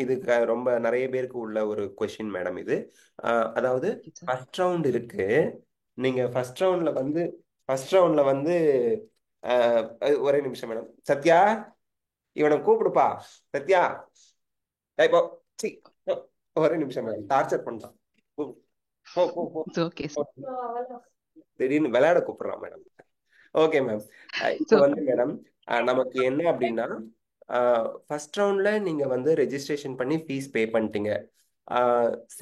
இது ரொம்ப நிறைய பேருக்கு உள்ள ஒரு क्वेश्चन மேடம் இது. அதாவது ஃபர்ஸ்ட் ரவுண்ட் இருக்கு, நீங்க ஃபர்ஸ்ட் ரவுண்ட்ல ஒரே நிமிஷம் மேடம். சத்யா, இவனை கூப்பிடுப்பா. சத்யா, இப்போ ஒரே நிமிஷம் மேடம், டார்ச்சர் பண்றான். திடீர்னு விளையாட கூப்பிடுறான் மேடம். Okay ma'am. இப்போ மேடம் நமக்கு என்ன அப்படின்னா, ஃபர்ஸ்ட் ரவுண்ட்ல நீங்க ரெஜிஸ்ட்ரேஷன் பண்ணி ஃபீஸ் பே பண்ணிட்டீங்க.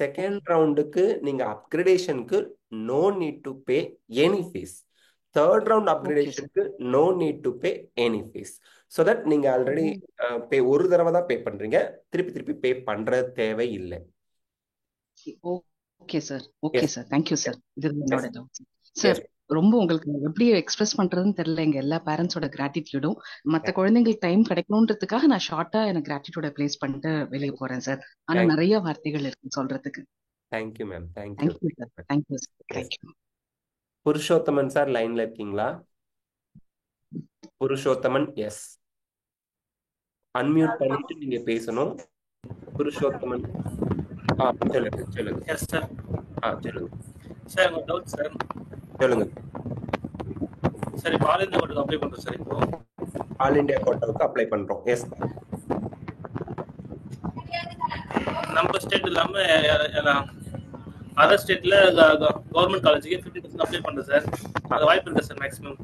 செகண்ட் ரவுண்டுக்கு நீங்க அப்கிரேடேஷனுக்கு no need to pay any fees. Third round அப்கிரேடேஷனுக்கு no need to pay any fees. So that நீங்க ஆல்ரெடி ஒரு தடவை தான் பே பண்றீங்க, திருப்பி பே பண்ற தேவை இல்லை. Okay sir, okay sir, thank you sir. இது என்னோட டவுட் சார். ரொம்ப உங்களுக்கு எப்படி எக்ஸ்பிரஸ் பண்றதுன்னு தெரியல. எங்க எல்லா பேரண்ட்ஸோட கிராட்டிடியூடும் மற்ற குழந்தைங்களுக்கு டைம் கிடைக்கணும்ன்றதுக்காக நான் ஷார்ட்டா எனக்கு கிராட்டிடியூட பிளேஸ் பண்ணிட்டு வெளியே போறேன் சார். ஆனா நிறைய வார்த்தைகள் இருக்கு சொல்றதுக்கு. Thank you ma'am. Thank you sir. Thank you sir. Thank you. Purushothaman sir லைன்ல இருக்கீங்களா? புருஷோத்தமன், எஸ், அன்மியூட் பண்ணிட்டு நீங்க பேசணும். புருஷோத்தமன், சொல்லுங்க. Yes sir. சொல்லுங்க சார். ஒரு டவுட் சார். சொல்லுங்க சார். இப்போ ஆல் இந்தியா கோட்டாவுக்கு அப்ளை பண்றோம் சார். இப்போ ஆல் இந்தியா கோட்டாவுக்கு அப்ளை பண்றோம். எஸ். நம்ம ஸ்டேட் இல்லாம அதர் ஸ்டேட்ல கவர்மெண்ட் காலேஜுக்கு 50% அப்ளை பண்றேன் சார். அது வாய்ப்பு இருக்கு சார் மேக்ஸிமம்.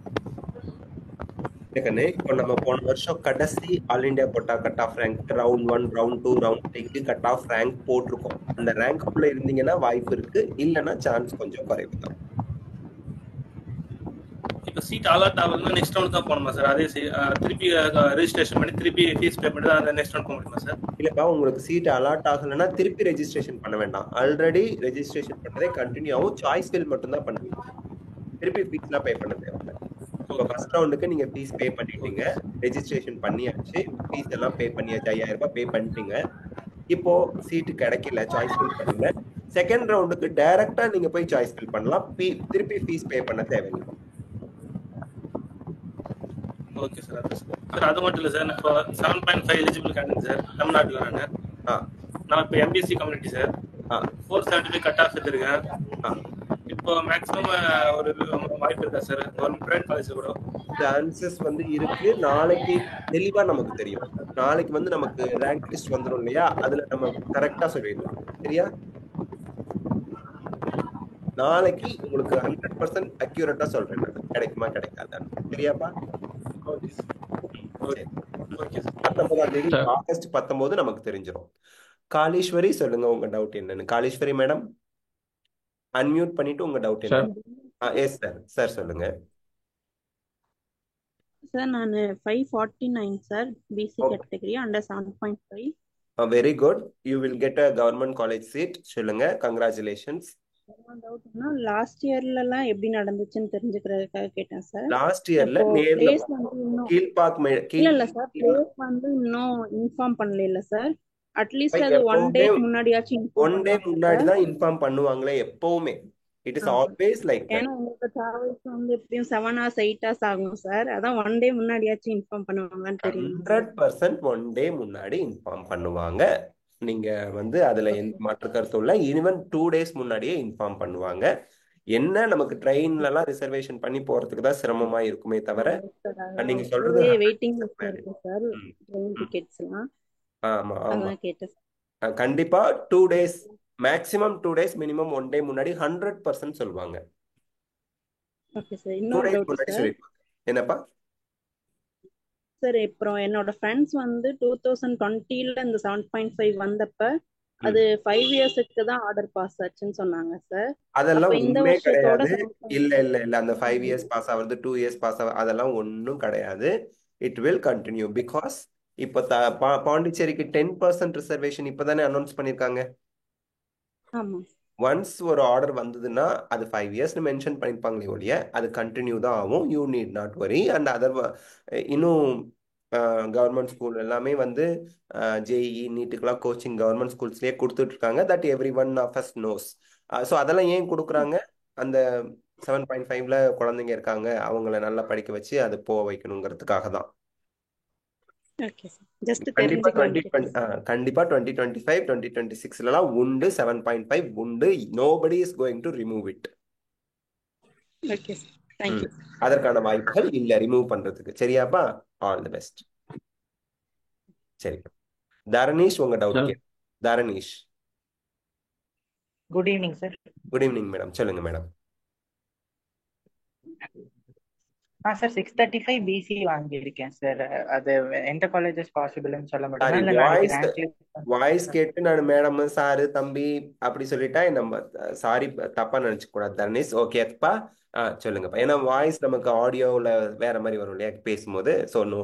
இப்போ நம்ம போன வருஷம் கடைசி all India quota cut off rank round 1 round 2 round 3க்கு கட் ஆஃப் ரேங்க் போட்டிருக்கோம். அந்த ரேங்க்குள்ள இருந்தீங்கன்னா வாய்ப்பு இருக்கு, இல்லைன்னா சான்ஸ் கொஞ்சம் குறைவு தான். இப்போ சீட் அலாட் ஆகுதுன்னா நெக்ஸ்ட் ரவுண்ட் தான் போகணுமா சார்? அதே திருப்பி ரெஜிஸ்ட்ரேஷன் பண்ணி திருப்பி ஃபீஸ் பே பண்ணி அந்த நெக்ஸ்ட் ரவுண்ட் போக முடியுமா சார்? இல்லப்பா, உங்களுக்கு சீட் அலாட் ஆகலைன்னா திருப்பி ரெஜிஸ்ட்ரேஷன் பண்ண வேண்டாம். ஆல்ரெடி ரெஜிஸ்ட்ரேஷன் பண்ணதே கண்டினியூ ஆகும். சாய்ஸ் ஃபில் மட்டும் தான் பண்ணுவீங்க. திருப்பி ஃபீஸ்லாம் பே பண்ண தேவையில்லை. இப்போ ஃபர்ஸ்ட் ரவுண்டுக்கு நீங்க ஃபீஸ் பே பண்ணிட்டீங்க, ரெஜிஸ்ட்ரேஷன் பண்ணியாச்சு, ஃபீஸ் எல்லாம் பே பண்ணியாச்சு, 5000 ரூபாய் பே பண்ணிட்டீங்க. இப்போ சீட்டு கிடைக்கல, சாய்ஸ் ஃபில் பண்ணல. செகண்ட் ரவுண்டுக்கு டைரக்டா நீங்க போய் சாய்ஸ் ஃபில் பண்ணலாம், திருப்பி ஃபீஸ் பே பண்ண தேவையில்லை. Okay sir. சார் அது மட்டும் இல்லை சார், நான் இப்போ 7.5 எலிஜிபிள் கேண்டிடேட் சார் தமிழ்நாட்டில். நான் இப்போ MBC community sir, 475 cut off எடுத்திருக்கேன். இப்போ மேக்ஸிமம் ஒரு வாய்ப்பு இருக்கா சார் கவர்மெண்ட் பிரைவேட் காலேஜ் கூட? சான்சஸ் வந்து இருக்கு. நாளைக்கு தெளிவா நமக்கு தெரியும். நாளைக்கு நமக்கு ரேங்க் லிஸ்ட் வந்துடும் இல்லையா, அதுல நம்ம கரெக்டா சொல்லிடலாம். சரியா? நாளைக்கு உங்களுக்கு 100% அக்யூரேட்டா சொல்றேன் நான், கிடைக்குமா கிடைக்காதான்னு. சரியாப்பா? ஆகஸ்ட் 19 நமக்கு தெரிஞ்சிடும். காளீஸ்வரி சொல்லுங்க உங்க டவுட் என்னன்னு. காளீஸ்வரி மேடம் அன்மியூட் பண்ணிட்டு உங்க டவுட் என்ன? Yes sir. சார் சொல்லுங்க சார். நான் 549 sir, BC category under 7.5. Very good. You will get a government college seat. சொல்லுங்க, கங்க்ராச்சுலேஷன்ஸ். லாஸ்ட் இயர்ல எல்லாம் எப்படி நடந்துச்சுன்னு தெரிஞ்சுக்கிறதுக்காக கேட்டேன் சார். லாஸ்ட் இயர்ல நேர்ல இல்ல சார், பிளேஸ் வந்து இன்னும் இன்ஃபார்ம் பண்ணல சார். அட்லீஸ்ட் அது 1 டே முன்னாடியாச்சும் முன்னாடி தான் இன்ஃபார்ம் பண்ணுவாங்களே எப்பவுமே. It is always like that. ஏன்னா உங்களுக்கு டிராவல்ஸ் வந்து எப்படியும் 7 hours 8 hours ஆகும் சார். அதான் 1 டே முன்னாடியாச்சும் இன்ஃபார்ம் பண்ணுவாங்கன்னு தெரியும். 100% 1 டே முன்னாடி இன்ஃபார்ம் பண்ணுவாங்க. நீங்க அதுல மாற்று கருத்து இல்ல. ஈவன் 2 days முன்னாடியே இன்ஃபார்ம் பண்ணுவாங்க. என்ன நமக்கு ட்ரெயின்ல எல்லாம் ரிசர்வேஷன் பண்ணி போறதுக்கு தான் சிரமமா இருக்குமே தவிர, நீங்க சொல்றது வெயிட்டிங் லிஸ்ட் இருக்கு சார் ட்ரெயின் டிக்கெட்ஸ்லாம். ஆமா ஆமா அதான் கேட்டேன். கண்டிப்பா 2 days maximum 2 days minimum 1 day முன்னாடி 100% சொல்லுவாங்க. Okay sir. இன்னொரு டவுட் சார். என்னப்பா சார், அப்புறம் என்னோட ஃப்ரெண்ட்ஸ் வந்து 2020ல இந்த 7.5 வந்தப்ப அது 5 yearsக்கு தான் ஆர்டர் பாஸ் ஆச்சுன்னு சொன்னாங்க சார். அதெல்லாம் இந்த ஒண்ணுமே வருஷத்தோட கிடையாது. இல்ல அந்த 5 years பாஸ் ஆகுது, 2 years பாஸ் ஆகுது, அதெல்லாம் ஒன்றும் கிடையாது. It will continue. பிகாஸ் இப்போ பாண்டிச்சேரிக்கு 10% ரிசர்வேஷன் இப்பதானே அனௌன்ஸ் பண்ணிருக்காங்க. ஆமா. ஒன்ஸ் ஒரு ஆர்டர் வந்ததுன்னா அது 5 yearsனு மென்ஷன் பண்ணிருப்பாங்களே ஒழிய அது கண்டினியூ தான் ஆகும். You need not worry. And other இன்னும் கவர்மெண்ட் ஸ்கூல் எல்லாமே ஜேஇ நீட்டுக்கெல்லாம் கோச்சிங் கவர்மெண்ட் ஸ்கூல்ஸ்லயே கொடுத்துட்டு இருக்காங்க. That every one of us knows. So அதெல்லாம் ஏன் கொடுக்குறாங்க? அந்த 7.5ல குழந்தைங்க இருக்காங்க, அவங்கள நல்லா படிக்க வச்சு அது போக வைக்கணுங்கிறதுக்காக தான். கண்டிப்பா 2025 2026 உண்டு. 7.5 உண்டு. Nobody is going to remove it. அதற்கான வாய்ப்புகள் இல்ல ரிமூவ் பண்றதுக்கு. சரியாப்பா? All the best. சரி, தரணீஷ் உங்க doubt. Dharaneesh good evening sir. Good evening madam. சொல்லுங்க மேடம். சார் 635 பிசி வாங்கியிருக்கேன் சார். அது எந்த காலேஜஸ் பாசிபிள்னு சொல்ல முடியும்? வாய்ஸ் கேட்டு நான் மேடம் சாரு தம்பி அப்படி சொல்லிட்டா நம்ம சாரி தப்பா நினைச்சுக்க கூடாது தரணீஷ். ஓகேப்பா, சொல்லுங்கப்பா. ஏன்னா வாய்ஸ் நமக்கு ஆடியோல வேற மாதிரி வரும் இல்லையா பேசும்போது. So no.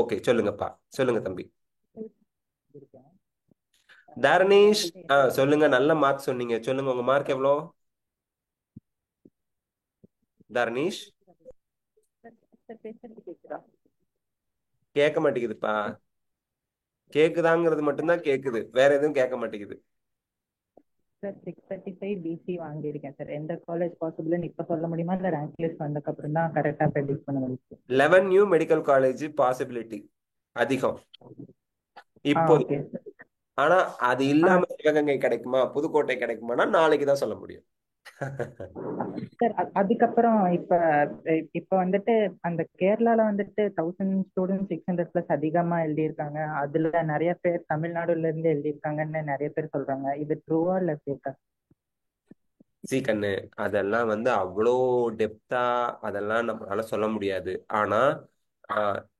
ஓகே, சொல்லுங்கப்பா. சொல்லுங்க தம்பி. தரணீஷ் சொல்லுங்க. நல்ல மார்க் சொன்னீங்க. சொல்லுங்க, உங்க மார்க் எவ்வளோ? தரணீஷ் கேட்க மாட்டேங்குதுப்பா. கேக்குதாங்கிறது மட்டும்தான் கேக்குது, வேற எதுவும் கேட்க மாட்டேங்குது. சார் 635 பிசி வாங்கியிருக்கேன் சார். எந்த காலேஜ் பாசிபிள்னு இப்ப சொல்ல முடியுமா, இல்ல ரேங்க் லிஸ்ட் வந்ததுக்கு அப்புறம் தான் கரெக்டா ப்ரெடிக்ட் பண்ண முடியும்? 11 நியூ மெடிக்கல் காலேஜ் பாசிபிலிட்டி அதிகம் இப்போ. ஆனா அது இல்லாம சிவகங்கை கிடைக்குமா, புதுக்கோட்டை கிடைக்குமானா நாளைக்கு தான் சொல்ல முடியும். சார் அதுக்கப்புறம் இப்ப வந்துட்டு அந்த கேரளால வந்துட்டு 1000 ஸ்டூடெண்ட்ஸ் 600+ அதிகமா எழுதியிருக்காங்க. அதுல நிறைய பேர் தமிழ்நாடுல இருந்து எழுதியிருக்காங்கன்னு நிறைய பேர் சொல்றாங்க. இது ட்ரூவா இல்ல ஃபேக்கா? கண்ணு, அதெல்லாம் வந்து அவ்வளோ டெப்தா அதெல்லாம் நம்மளால சொல்ல முடியாது. ஆனா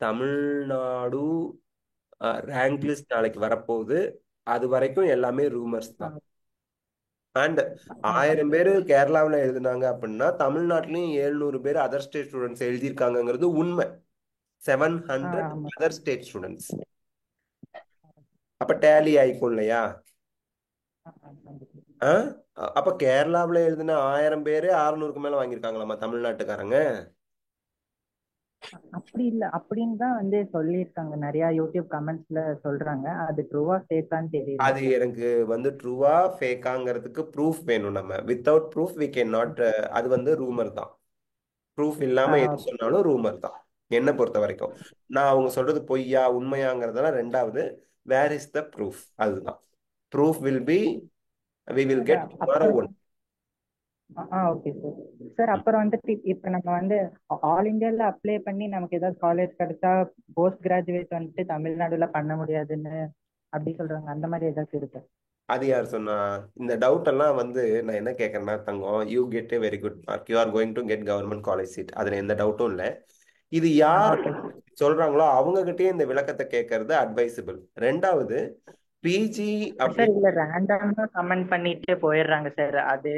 தமிழ்நாடு ரேங்க் லிஸ்ட் நாளைக்கு வரப்போகுது. அது வரைக்கும் எல்லாமே ரூமர்ஸ் தான். அண்ட் 1000 பேர் கேரளாவில் எழுதுனாங்க அப்படின்னா தமிழ்நாட்டிலையும் 700 பேர் அதர் ஸ்டேட் ஸ்டூடெண்ட்ஸ் எழுதியிருக்காங்கிறது உண்மை. 700 அதர் ஸ்டேட் ஸ்டூடெண்ட்ஸ். அப்ப டேலி ஆயிக்கும் இல்லையா? அப்ப கேரளாவில் எழுதின 1000 பேரு 600க்கு மேல வாங்கியிருக்காங்களாமா தமிழ்நாட்டுக்காரங்க. அப்படி இல்ல அப்படின்னு தான் வந்து சொல்லியிருக்காங்க. நிறைய யூடியூப் கமெண்ட்ஸ்ல சொல்றாங்க. அது ட்ரூவா ஃபேக்கான்னு தெரியல. அது எனக்கு வந்து ட்ரூவா ஃபேக்காங்கிறதுக்கு ப்ரூஃப் வேணும். நம்ம without proof we can not. அது வந்து ரூமர் தான். ப்ரூஃப் இல்லாம எது சொன்னாலும் ரூமர் தான் என்னை பொறுத்த வரைக்கும். நான் அவங்க சொல்றது பொய்யா உண்மையாங்கிறதெல்லாம் ரெண்டாவது. Where is the proof? அதுதான். Proof will be we will get tomorrow one. Okay sir. Sir அப்புறம் வந்துட்டு இப்ப நம்ம வந்து ஆல் இந்தியால அப்ளை பண்ணி நமக்கு ஏதாவது காலேஜ் கிடைச்சா போஸ்ட் கிராஜுவேட் வந்துட்டு தமிழ்நாடுல பண்ண முடியாதுன்னு அப்படி சொல்றாங்க. அந்த மாதிரி ஏதாச்சும் இருக்கு? அது யார் சொன்னா? இந்த டவுட் எல்லாம் வந்து நான் என்ன கேட்கறேன்னா, தங்கம், you get a very good mark, you are going to get government college seat. அதுல எந்த டவுட்டும் இல்லை. இது யார் சொல்றாங்களோ அவங்க கிட்டயே இந்த விளக்கத்தை கேட்கறது அட்வைசபிள். ரெண்டாவது, பிஜி சார் இல்ல ரேண்டமா கமெண்ட் பண்ணிட்டு போயிடுறாங்க சார். அது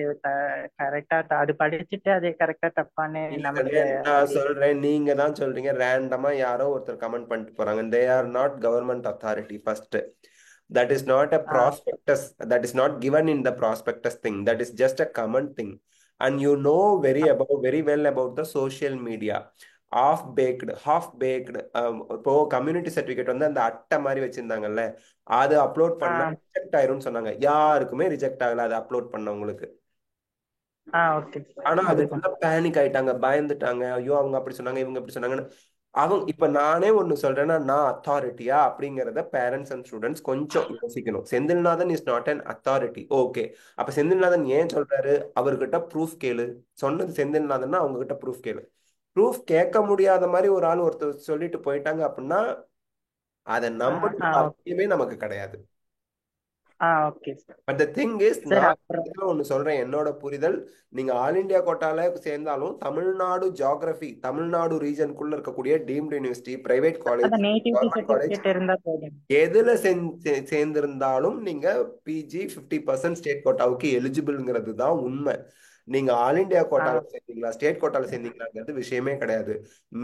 கரெக்டா அது படிச்சுட்டு அது கரெக்டா தப்பான்னு நமக்கு நான் சொல்றேன். நீங்க தான் சொல்றீங்க ரேண்டமா யாரோ ஒருத்தர் கமெண்ட் பண்ணிட்டு போறாங்க. they are not government authority first. that is not a prospectus. that is not given in the prospectus thing. that is just a comment thing. and you know very well about the social media. half baked இப்போ community certificate வந்து அந்த அட்டை மாதிரி வச்சிருந்தாங்கல்ல, அது upload பண்ணா reject ஆயிரும்னு சொன்னாங்க. யாருக்குமே reject ஆகல அது அப்லோட் பண்ணவங்களுக்கு. ஆனா அதுக்குள்ள பேனிக் ஆயிட்டாங்க, பயந்துட்டாங்க. ஐயோ அவங்க அப்படி சொன்னாங்க, இவங்க அப்படி சொன்னாங்கன்னு. அவங்க இப்ப நானே ஒண்ணு சொல்றேன்னா, நான் அத்தாரிட்டியா அப்படிங்கிறத பேரண்ட்ஸ் அண்ட் ஸ்டூடெண்ட்ஸ் கொஞ்சம் யோசிக்கணும். Senthilnathan is not an authority. Okay, அப்ப செந்தில்நாதன் ஏன் சொல்றாரு? அவர்கிட்ட ப்ரூஃப் கேளு. சொன்னது செந்தில்நாதன்னா அவங்க கிட்ட ப்ரூஃப் கேளு. ப்ரூஃப் கேட்க முடியாத மாதிரி ஒரு ஆள் ஒருத்தர் சொல்லிட்டு போயிட்டாங்க அப்படின்னா அதை நம்பணுன்ற அவசியமே நமக்கு கிடையாது. பட் தி திங் இஸ், நான் ஒண்ணு சொல்றேன், என்னோட புரிதல், நீங்க ஆல் இந்தியா கோட்டால சேர்ந்தாலும் தமிழ்நாடு ஜியோகிராபி, தமிழ்நாடு ரீஜனுக்குள்ள இருக்கக்கூடிய deemed university, private college, government college எதுல சேர்ந்திருந்தாலும் நீங்க பிஜி 50% ஸ்டேட் கோட்டாவுக்கு எலிஜிபிள்ங்கிறது தான் உண்மை. நீங்க ஆல் இந்தியா கோட்டால சேர்ந்தீங்களா ஸ்டேட் கோட்டால சேர்ந்தீங்களாங்கிறது விஷயமே கிடையாது.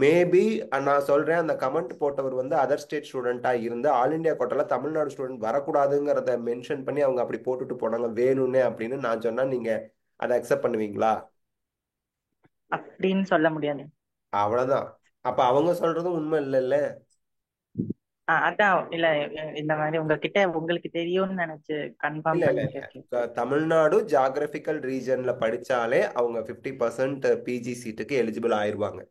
மேபி நான் சொல்றேன், அந்த கமெண்ட் போட்டவர் வந்து அதர் ஸ்டேட் ஸ்டூடெண்டா இருந்து ஆல் இந்தியா கோட்டால தமிழ்நாடு ஸ்டூடெண்ட் வரக்கூடாதுங்கிறத மென்ஷன் பண்ணி அவங்க அப்படி போட்டுட்டு போனாங்க வேணும்னே அப்படின்னு நான் சொன்னா நீங்க அதை அக்செப்ட் பண்ணுவீங்களா? அப்படின்னு சொல்ல முடியாது. அவ்வளவுதான். அப்ப அவங்க சொல்றதும் உண்மை இல்லைல்ல. அதான் இல்ல இந்த மாதிரி உங்களுக்கு தெரியும்னு நினைச்சு கன்ஃபார்ம் பண்ணி. தமிழ்நாடு ஜியோகிராபிக்கல் ரீஜன்ல படிச்சாலே அவங்க 50% பிஜி சீட்டுக்கு எலிஜிபிள் ஆயிருவாங்க.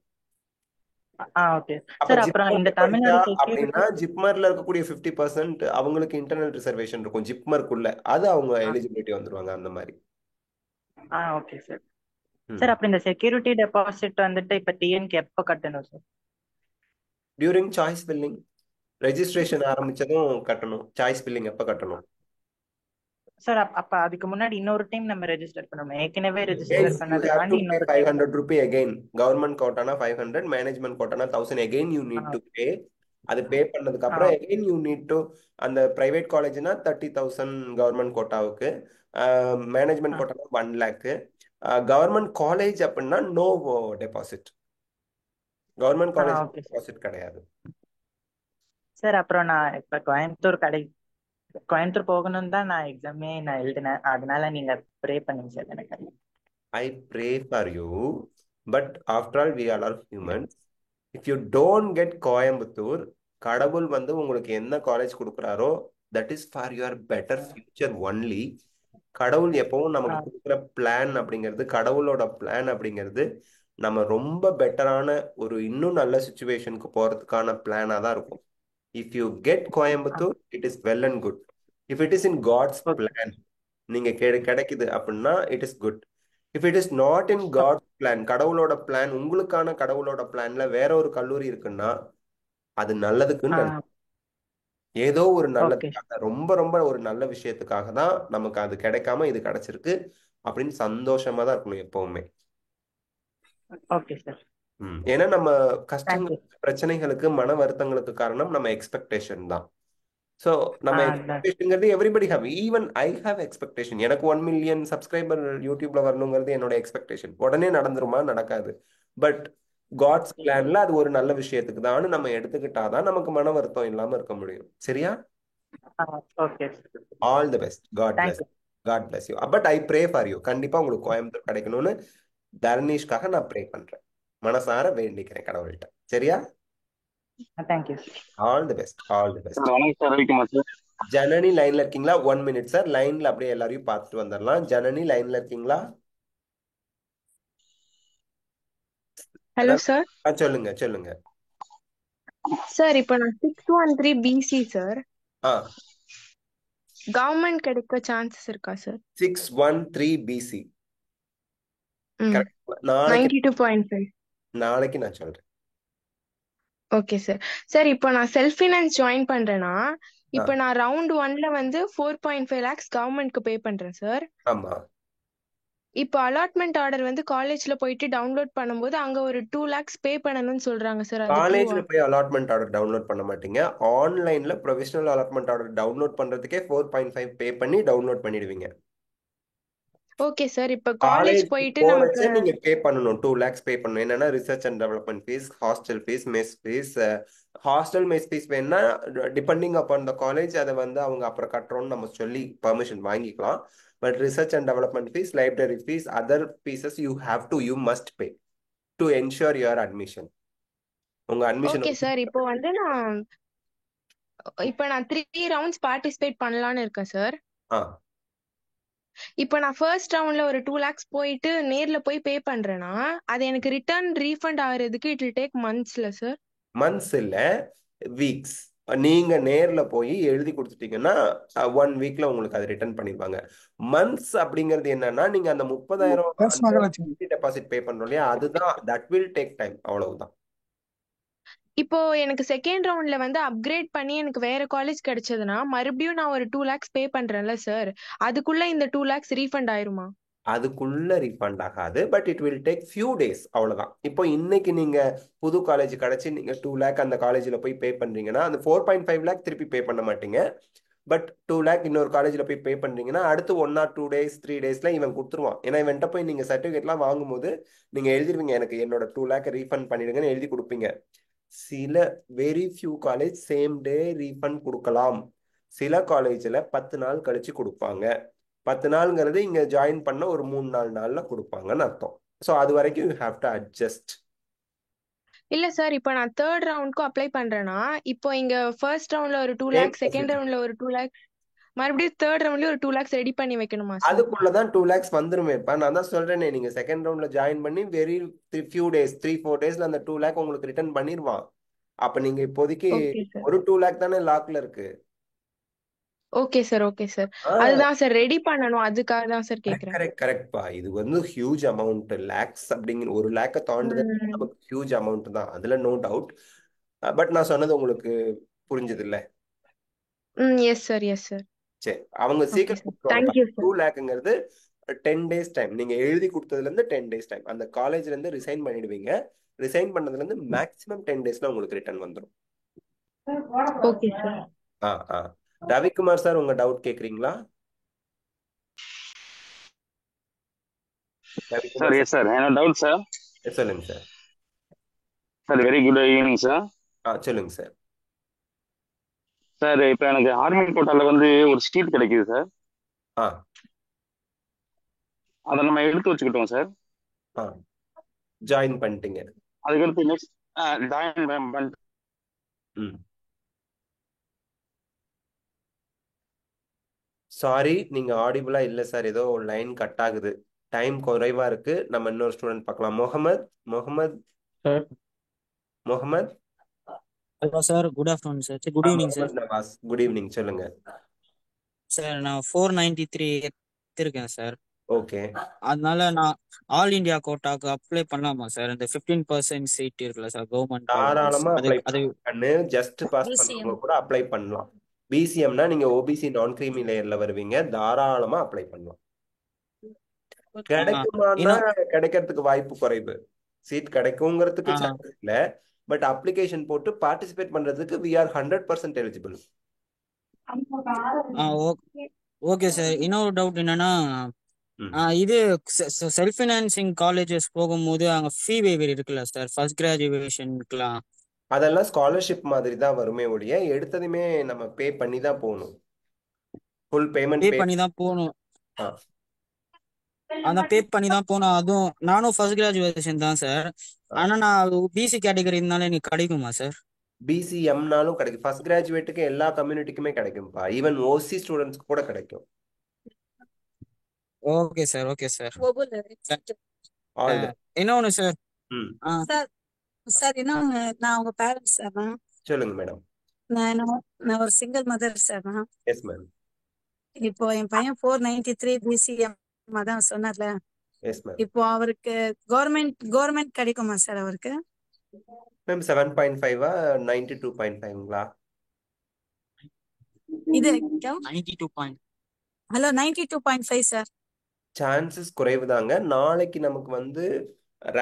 அப்படின்னா ஜிப்மர்ல இருக்கக்கூடிய 50% அவங்களுக்கு இன்டர்னல் ரிசர்வேஷன் இருக்கும் ஜிப்மர்க்குள்ள, அது அவங்க எலிஜிபிலிட்டி வந்துருவாங்க அந்த மாதிரி. Okay sir. சார் அப்புறம் இந்த செக்யூரிட்டி டெபாசிட் வந்துட்டு இப்ப டிஎன்கே எப்ப கட்டணும் sir? During choice filling. Registration ஆரம்பிச்சதும் கட்டணும். சாய்ஸ் ஃபில்லிங் எப்ப கட்டணும் சார்? அப்ப அதுக்கு முன்னாடி இன்னொரு டைம் நம்ம ரெஜிஸ்டர் பண்ணணும். ஏற்கனவே ரெஜிஸ்டர் பண்ணதுக்காண்டி இன்னொரு 500 ரூபி அகைன். கவர்மெண்ட் கோட்டானா 500, மேனேஜ்மெண்ட் கோட்டானா 1000 again you need to pay. அது பே பண்ணதுக்கு அப்புறம் அகைன் யூ நீட் டு, அந்த பிரைவேட் காலேஜ்னா 30,000 கவர்மெண்ட் கோட்டாவுக்கு, மேனேஜ்மெண்ட் கோட்டானா 1 lakh. கவர்மெண்ட் காலேஜ் அப்படின்னா no deposit. Government college deposit கிடையாது சார். அப்புறம் நான் இப்ப கோயம்புத்தூர் போகணும்னு தான் நான் எக்ஸாமே நான் எழுதினேன். அதனால நீங்க ப்ரே பண்ணுங்க சார் எனக்கு. I pray for you, but after all we all are humans. If you don't get Coimbatore, கடவுள் வந்து உங்களுக்கு என்ன college கொடுக்குறாரோ that is for your better future only. கடவுள் எப்பவும் நமக்கு கொடுக்குற பிளான் அப்படிங்கிறது, கடவுளோட பிளான் அப்படிங்கிறது நம்ம ரொம்ப பெட்டரான ஒரு இன்னும் நல்ல சுச்சுவேஷனுக்கு போறதுக்கான பிளானா தான் இருக்கும். If you get Coimbatore, it is well and good. If it is in God's plan, நீங்க கிடைக்குது அப்படின்னா it is good. If it is not in God plan, கடவுளோட பிளான், உங்களுக்கான கடவுளோட பிளான்ல வேற ஒரு கல்லூரி இருக்குன்னா அது நல்லதுக்குன்னு ஏதோ ஒரு நல்லதுக்காக, ரொம்ப ரொம்ப ஒரு நல்ல விஷயத்துக்காக தான் நமக்கு அது கிடைக்காம இது கிடைச்சிருக்கு அப்படின்னு சந்தோஷமா தான் இருக்கணும் எப்பவுமே. Okay sir. ஏன்னா நம்ம கஷ்டங்கள், பிரச்சனைகளுக்கு, மன வருத்தங்களுக்கு காரணம் நம்ம எக்ஸ்பெக்டேஷன் தான். ஸோ நம்ம எக்ஸ்பெக்டேஷன்ங்கிறது everybody have, even I have expectation. எனக்கு 1 மில்லியன் சப்ஸ்கிரைபர் யூடியூப்ல வரணுங்கிறது என்னோட எக்ஸ்பெக்டேஷன். உடனே நடந்துருமா? நடக்காது. பட் காட்ஸ் பிளான்ல அது ஒரு நல்ல விஷயத்துக்கு தான் நம்ம எடுத்துக்கிட்டாதான் நமக்கு மன வருத்தம் இல்லாம இருக்க முடியும். சரியா? Okay. All the best. God bless you. But I pray for you. கண்டிப்பா உங்களுக்கு கோயம்புத்தூர் கிடைக்கணும்னு தர்னீஷ்காக நான் ப்ரே பண்றேன். மனசார வேண்டிக்கிறேன் கடவுள்கிட்ட. சரியா? Thank you. All the best. All the best. Sir Ravikumar sir. Janani லைன்ல இருக்கீங்களா? 1 மினிட் சார். லைன்ல அப்படியே எல்லாரையும் பார்த்துட்டு வந்துடலாம். ஜனனி லைன்ல இருக்கீங்களா? Hello sir. சொல்லுங்க சொல்லுங்க சார். இப்போ நான் 613 BC சார். கவர்மெண்ட் கிடைக்க சான்சஸ் இருக்கா சார்? 613 BC. 92.5. நாளைக்கு நான் சொல்றேன். Okay sir. சார் இப்போ நான் செல்ஃப் ஃபைனான்ஸ் ஜாயின் பண்றேன்னா, இப்போ நான் ரவுண்ட் 1ல வந்து 4.5 lakhs கவர்மெண்ட்க்கு பே பண்றேன் சார். ஆமா. இப்போ அலாட்மெண்ட் ஆர்டர் வந்து காலேஜ்ல போயிட்டு டவுன்லோட் பண்ணும்போது அங்க ஒரு 2 lakhs பே பண்ணணும்னு சொல்றாங்க சார். அது காலேஜ்ல போய் அலாட்மெண்ட் ஆர்டர் டவுன்லோட் பண்ண மாட்டீங்க. ஆன்லைன்ல ப்ரொவிஷனல் அலாட்மெண்ட் ஆர்டர் டவுன்லோட் பண்றதுக்கே 4.5 பே பண்ணி டவுன்லோட் பண்ணிடுவீங்க. Okay sir. இப்போ காலேஜ் போயிட்டு நமக்கு நீங்க பே பண்ணணும். 2 lakhs பே பண்ணணும். என்னன்னா research and development fees, hostel fees, mess fees. Hostel mess fees வேணா டிபெண்டிங் அப்பான் த காலேஜ் அதை வந்து அவங்க அப்புறம் கட்டுறோம்னு நம்ம சொல்லி பெர்மிஷன் வாங்கிக்கலாம். But research and development fees, library fees, other fees you must be to ensure your admission. உங்க admission. Okay sir. இப்போ வந்து நான் 3 ரவுண்ட்ஸ் பார்ட்டிசிபேட் பண்ணலாம்னு இருக்கேன் சார். இப்போ நான் ஃபர்ஸ்ட் ரவுண்ட்ல ஒரு 2 lakhs போயிட்டு நேர்ல போய் பே பண்றேன்னா அது எனக்கு ரிட்டர்ன் ரீஃபண்ட் ஆகிறதுக்கு இட் வில் டேக் மந்த்ஸ்ல சார்? மந்த்ஸ் இல்ல, வீக்ஸ். நீங்க நேர்ல போய் எழுதி கொடுத்துட்டீங்கன்னா 1 வீக்ல உங்களுக்கு அது ரிட்டர்ன் பண்ணிடுவாங்க. மந்த்ஸ் அப்படிங்கிறது என்னன்னா நீங்க அந்த 30,000 டெபாசிட் பே பண்றோம் இல்லையா, அதுதான். That will take time. அவ்வளவுதான். இப்போ எனக்கு செகண்ட் ரவுண்ட்ல வந்து அப்கிரேட் பண்ணி எனக்கு வேற காலேஜ் கிடைச்சதுன்னா மறுபடியும் நான் ஒரு 2 lakhs பே பண்றேன்ல சார், அதுக்குள்ள இந்த 2 lakhs ரீஃபண்ட் ஆயிருமா? அதுக்குள்ள ரீஃபண்ட் ஆகாது. But it will take few days. அவ்வளவுதான். இப்போ இன்னைக்கு நீங்க புது காலேஜ் கிடைச்சி நீங்க 2 lakh அந்த காலேஜ்ல போய் பே பண்றீங்கன்னா அந்த 4.5 lakh திருப்பி பே பண்ண மாட்டீங்க. பட் 2 lakh இன்னொரு காலேஜ்ல போய் பே பண்றீங்கன்னா அடுத்து 1 or 2 days 3 daysல இவன் கொடுத்துருவான். ஏன்னா இவன்ட்ட போய் நீங்க சர்டிபிகேட்லாம் வாங்கும்போது நீங்க எழுதிருவீங்க எனக்கு என்னோட 2 lakh ரீஃபண்ட் பண்ணிடுங்கன்னு எழுதி கொடுப்பீங்க. சில very few college same day refund கொடுக்கலாம். சில காலேஜ்ல 10 நாள் கழிச்சு கொடுப்பாங்க. 10 நாள்ங்கிறது இங்க ஜாயின் பண்ண ஒரு 3-4 நாள்ல கொடுப்பாங்கன்னு அர்த்தம். ஸோ அது வரைக்கும் யூ ஹேவ் டு அட்ஜஸ்ட். இல்ல சார். இப்போ நான் தேர்ட் ரவுண்ட்க்கு அப்ளை பண்றேன்னா இப்போ இங்க ஃபர்ஸ்ட் ரவுண்ட்ல ஒரு 2 lakhs, செகண்ட் ரவுண்ட்ல ஒரு 2 lakhs, மறுபடியும் தேர்ட் ரவுண்ட்லயும் ஒரு 2 lakhs ரெடி பண்ணி வைக்கணுமா சார்? அதுக்குள்ளதான் 2 lakhs வந்துருமேப்பா. நான் தான் சொல்றேனே, நீங்க செகண்ட் ரவுண்ட்ல ஜாயின் பண்ணி வெரி ஃபியூ டேஸ் 3-4 daysல அந்த 2 lakh உங்களுக்கு ரிட்டர்ன் பண்ணிடுவான். அப்ப நீங்க இப்போதைக்கு ஒரு 2 lakh தானே லாக்ல இருக்கு. Okay sir. Okay sir. அதுதான் சார் ரெடி பண்ணணும். அதுக்காக தான் சார் கேக்குறேன். கரெக்ட்பா. இது வந்து ஹியூஜ் அமௌண்ட். லேக்ஸ் அப்படிங்கிற 1 lakh தாண்டுது நமக்கு ஹியூஜ் அமௌண்ட் தான். அதுல நோ டவுட். பட் நான் சொன்னது உங்களுக்கு புரிஞ்சது இல்ல? S sir. Yes sir. சரி, அவங்க சீக்கிரம் 2 lakhங்கிறது 10 days டைம். நீங்க எழுதி கொடுத்ததுல இருந்து 10 days டைம். அந்த காலேஜ்ல இருந்து ரிசைன் பண்ணிடுவீங்க. ரிசைன் பண்ணதுல இருந்து மேக்ஸிமம் 10 daysல உங்களுக்கு ரிட்டர்ன் வந்துடும். Okay sir. ரவிக்குமார் சார், உங்க டவுட் கேக்குறீங்களா? சார் எஸ் சார், என்ன டவுட் சார்? சொல்லுங்க sir. Sir very good evening sir. சொல்லுங்க சார். சார் இப்போ எனக்கு ஆர்மி கோட்டால வந்து ஒரு சீட் கிடைக்குது சார். அதை நம்ம எடுத்து வச்சுக்கிட்டோம் சார். ஜாயின் பண்ணிட்டீங்க. அதுக்கடுத்து நெக்ஸ்ட் ஜாயின் பண்ணிட்டு சாரி, நீங்க ஆடிபிளா இல்ல சார். ஏதோ லைன் கட் ஆகுது. டைம் குறைவா இருக்கு. நம்ம இன்னொரு ஸ்டூடெண்ட் பார்க்கலாம். Mohammed hello sir, good afternoon sir. Good evening sir. Good evening. சொல்லுங்க சார். நான் 493 எடுத்திருக்கேன் சார். ஓகே. அதனால நான் ஆல் இந்தியா கோட்டாக்கு அப்ளை பண்ணலாமா சார்? இந்த 15% சீட் இருக்குல்ல சார் கவர்மெண்ட் காலேஜஸ், தாராளமா அது அப்ளை அது பண்ணு. ஜஸ்ட் பாஸ் பண்ணவங்க கூட அப்ளை பண்ணலாம். பிசிஎம்னா நீங்க ஓபிசி நான் கிரீமி லேயர்ல வருவீங்க, தாராளமா அப்ளை பண்ணலாம். கிடைக்குமான்னா கிடைக்கிறதுக்கு வாய்ப்பு குறைவு. சீட் கிடைக்குங்கிறதுக்கு சான்ஸ் இல்ல. பட் அப்ளிகேஷன் போட்டு பார்ட்டிசிபேட் பண்றதுக்கு we are 100% eligible. Okay sir. இன்னொரு டவுட் என்னன்னா, இது செல்ஃப் ஃபினான்சிங் காலேஜஸ் போகும்போது அங்க ஃபீ வேவர் இருக்குல்ல சார் ஃபர்ஸ்ட் கிராஜுவேஷனுக்குலாம்? அதெல்லாம் ஸ்காலர்ஷிப் மாதிரி தான் வருமே ஒழிய எடுத்ததுமே நம்ம பே பண்ணி தான் போகணும். ஃபுல் பேமெண்ட் பே பண்ணி தான் போகணும். அதான் பே பண்ணி தான் போகணும். அதுவும் நானும் ஃபர்ஸ்ட் கிராஜுவேஷன் தான் சார். ஆனா நான் பிசி கேட்டகரினால எனக்கு கிடைக்குமா சார்? பிசிஎம்னாலும் கிடைக்கும். ஃபர்ஸ்ட் கிராஜுவேட்டுக்கு எல்லா கம்யூனிட்டிக்குமே கிடைக்கும்பா. ஈவன் ஓசி ஸ்டூடெண்ட்ஸ்க்கு கூட கிடைக்கும். Okay sir, okay sir. All தி இன்னொன்னு சார். சார் இன்னொன்னு, நான் உங்க பேரண்ட்ஸ் சார். சொல்லுங்க மேடம். நான் ஒரு single mother sir. Yes ma'am. இப்போ என் பையன் 493 பிசிஎம் அதான் சொன்னார்ல. Yes ma'am. இப்போ அவருக்கு கவர்மெண்ட் கிடைக்குமா சார் அவருக்கு? மேம் 7.5 92.5ங்களா? இது 92. Hello 92.5 sir. சான்சஸ் குறைவு தாங்க. நாளைக்கு நமக்கு வந்து